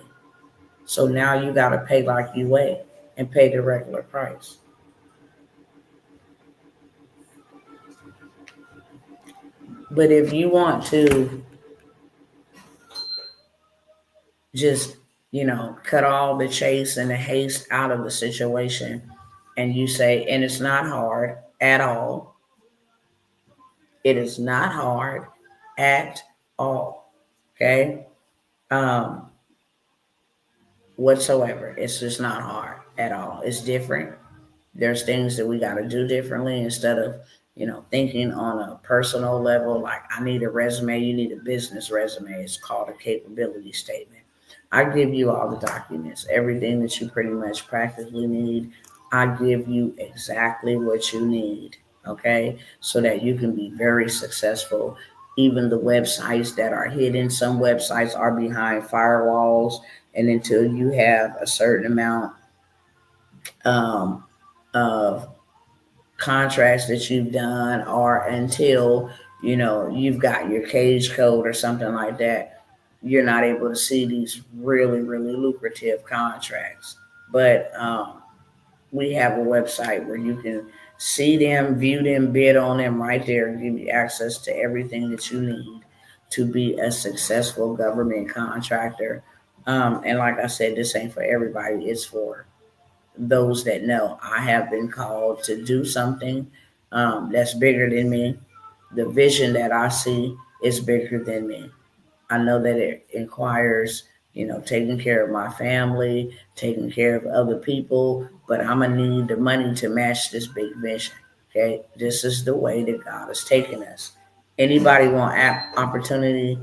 So now you got to pay like you weigh and pay the regular price. But if you want to just, cut all the chase and the haste out of the situation, and you say, and it's not hard at all. It is not hard at all. Okay. Um, Whatsoever. It's just not hard at all. It's different. There's things that we got to do differently instead of, thinking on a personal level. Like, I need a resume. You need a business resume. It's called a capability statement. I give you all the documents, everything that you pretty much practically need. I give you exactly what you need. Okay. So that you can be very successful. Even the websites that are hidden, some websites are behind firewalls. And until you have a certain amount, um, of contracts that you've done, or until you've got your cage code or something like that, you're not able to see these really, really lucrative contracts. But we have a website where you can see them, view them, bid on them right there, and give you access to everything that you need to be a successful government contractor. And like I said, this ain't for everybody. It's for those that know I have been called to do something, that's bigger than me. The vision that I see is bigger than me. I know that it requires, taking care of my family, taking care of other people, but I'm going to need the money to match this big vision. Okay. This is the way that God has taken us. Anybody want opportunity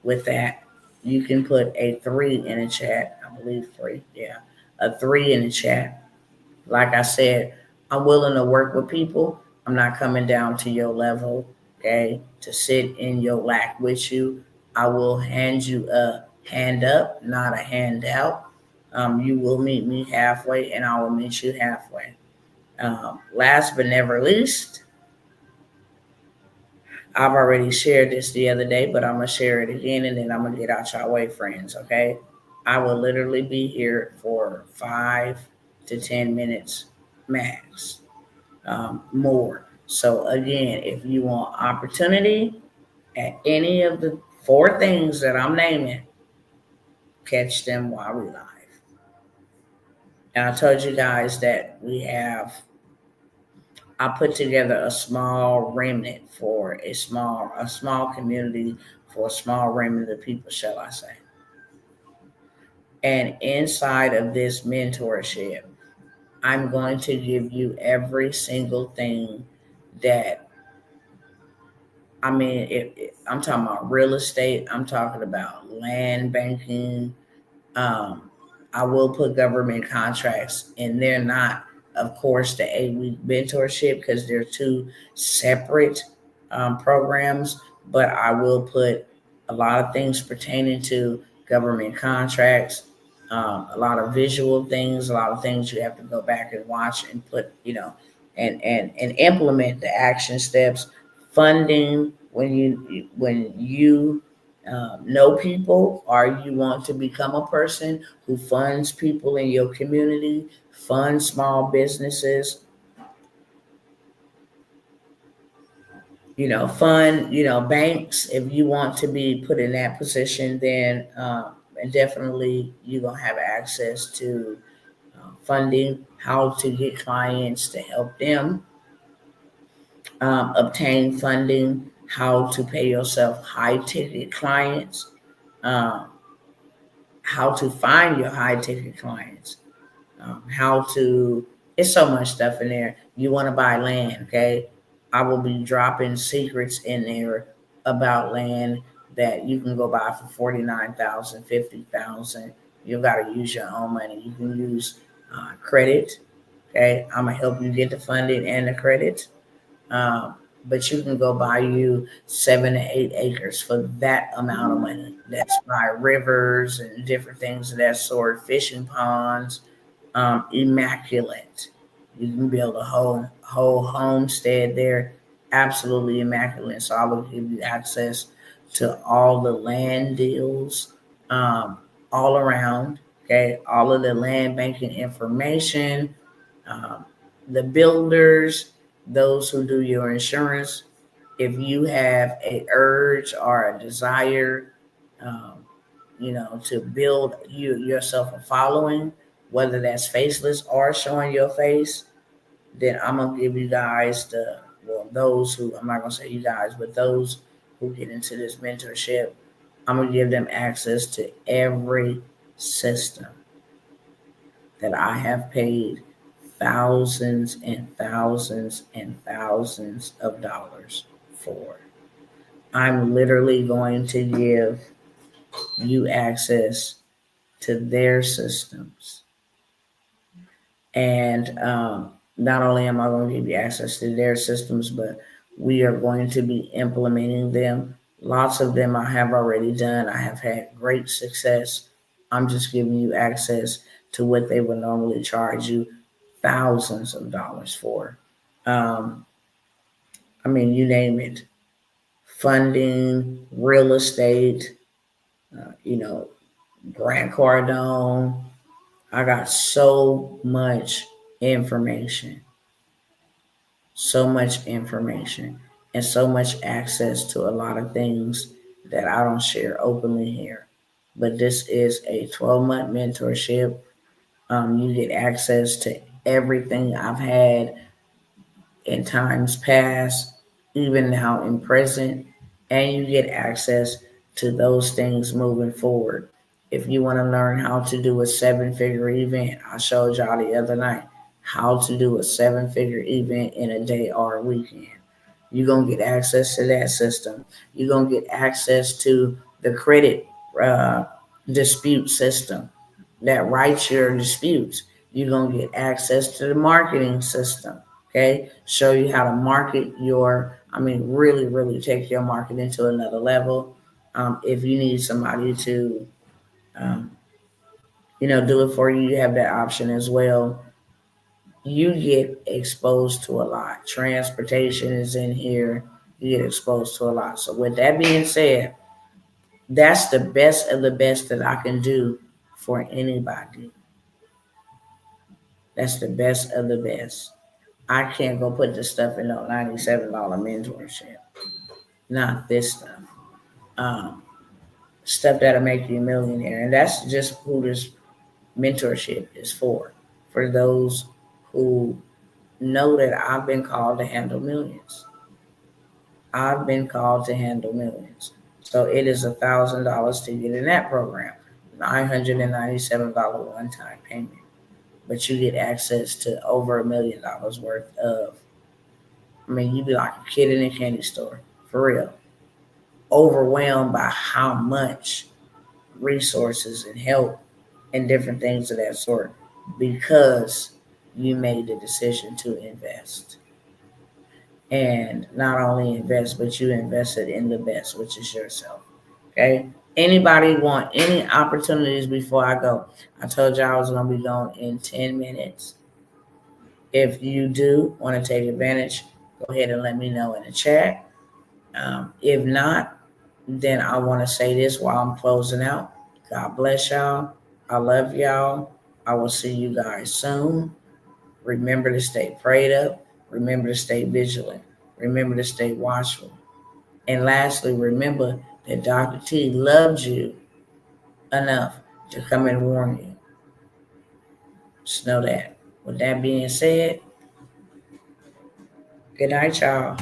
with that? You can put a 3 in the chat. I believe 3. Yeah. A 3 in the chat. Like I said, I'm willing to work with people. I'm not coming down to your level, okay, to sit in your lack with you. I will hand you a hand up, not a handout. You will meet me halfway, and I will meet you halfway. Last but never least, I've already shared this the other day, but I'm going to share it again, and then I'm going to get out your way, friends, okay? I will literally be here for 5 to 10 minutes max, more. So again, if you want opportunity at any of the four things that I'm naming, catch them while we live. And I told you guys that I put together a small remnant for a small community for a small remnant of people, shall I say. And inside of this mentorship, I'm going to give you every single thing that I'm talking about real estate, I'm talking about land banking. Um, I will put government contracts, and they're not, of course, the 8 week mentorship because they're two separate programs. But I will put a lot of things pertaining to government contracts, a lot of visual things, a lot of things you have to go back and watch and put, and implement the action steps. Funding when you know people, or you want to become a person who funds people in your community, fund small businesses, fund, banks. If you want to be put in that position, then and definitely you're going to have access to funding, how to get clients to help them obtain funding, how to pay yourself high ticket clients, um, how to find your high ticket clients, how to, it's so much stuff in there. You want to buy land, okay? I will be dropping secrets in there about land that you can go buy for 49,000, 50,000. You got to use your own money. You can use credit, okay? I'm going to help you get the funding and the credit. Um, but you can go buy you 7 to 8 acres for that amount of money. That's by rivers and different things of that sort, fishing ponds, immaculate. You can build a whole homestead there, absolutely immaculate. So I will give you access to all the land deals, all around. Okay, all of the land banking information, um, the builders, those who do your insurance. If you have a urge or a desire, um, to build yourself a following, whether that's faceless or showing your face, then I'm gonna give you guys those who, I'm not gonna say you guys, but those who get into this mentorship, I'm gonna give them access to every system that I have paid thousands and thousands and thousands of dollars for. I'm literally going to give you access to their systems. And not only am I going to give you access to their systems, but we are going to be implementing them. Lots of them I have already done. I have had great success. I'm just giving you access to what they would normally charge you thousands of dollars for. Um, you name it, funding, real estate, uh, you know, Grant Cardone. I got information, so much information, and so much access to a lot of things that I don't share openly here. But this is a 12-month mentorship. You get access to everything I've had in times past, even now in present, and you get access to those things moving forward. If you want to learn how to do a 7 figure event, I showed y'all the other night how to do a 7 figure event in a day or a weekend. You're going to get access to that system. You're going to get access to the credit uh, dispute system that writes your disputes. You're going to get access to the marketing system. Okay, show you how to market really, really take your marketing to another level. If you need somebody to, um, do it for you, you have that option as well. You get exposed to a lot. Transportation is in here. You get exposed to a lot. So with that being said, that's the best of the best that I can do for anybody. That's the best of the best. I can't go put this stuff in no $97 mentorship. Not this stuff. Um, Stuff that'll make you a millionaire. And that's just who this mentorship is for. For those who know that I've been called to handle millions. I've been called to handle millions. So it is $1,000 to get in that program. $997 one-time payment. But you get access to over $1 million worth of. I mean, you'd be like a kid in a candy store, for real. Overwhelmed by how much resources and help and different things of that sort because you made the decision to invest. And not only invest, but you invested in the best, which is yourself. Okay. Anybody want any opportunities before I go? I told you I was going to be gone in 10 minutes. If you do want to take advantage, go ahead and let me know in the chat. If not, then I want to say this while I'm closing out. God bless y'all. I love y'all. I will see you guys soon. Remember to stay prayed up. Remember to stay vigilant. Remember to stay watchful. And lastly, remember that Dr. T loved you enough to come and warn you. Just know that. With that being said, good night, y'all.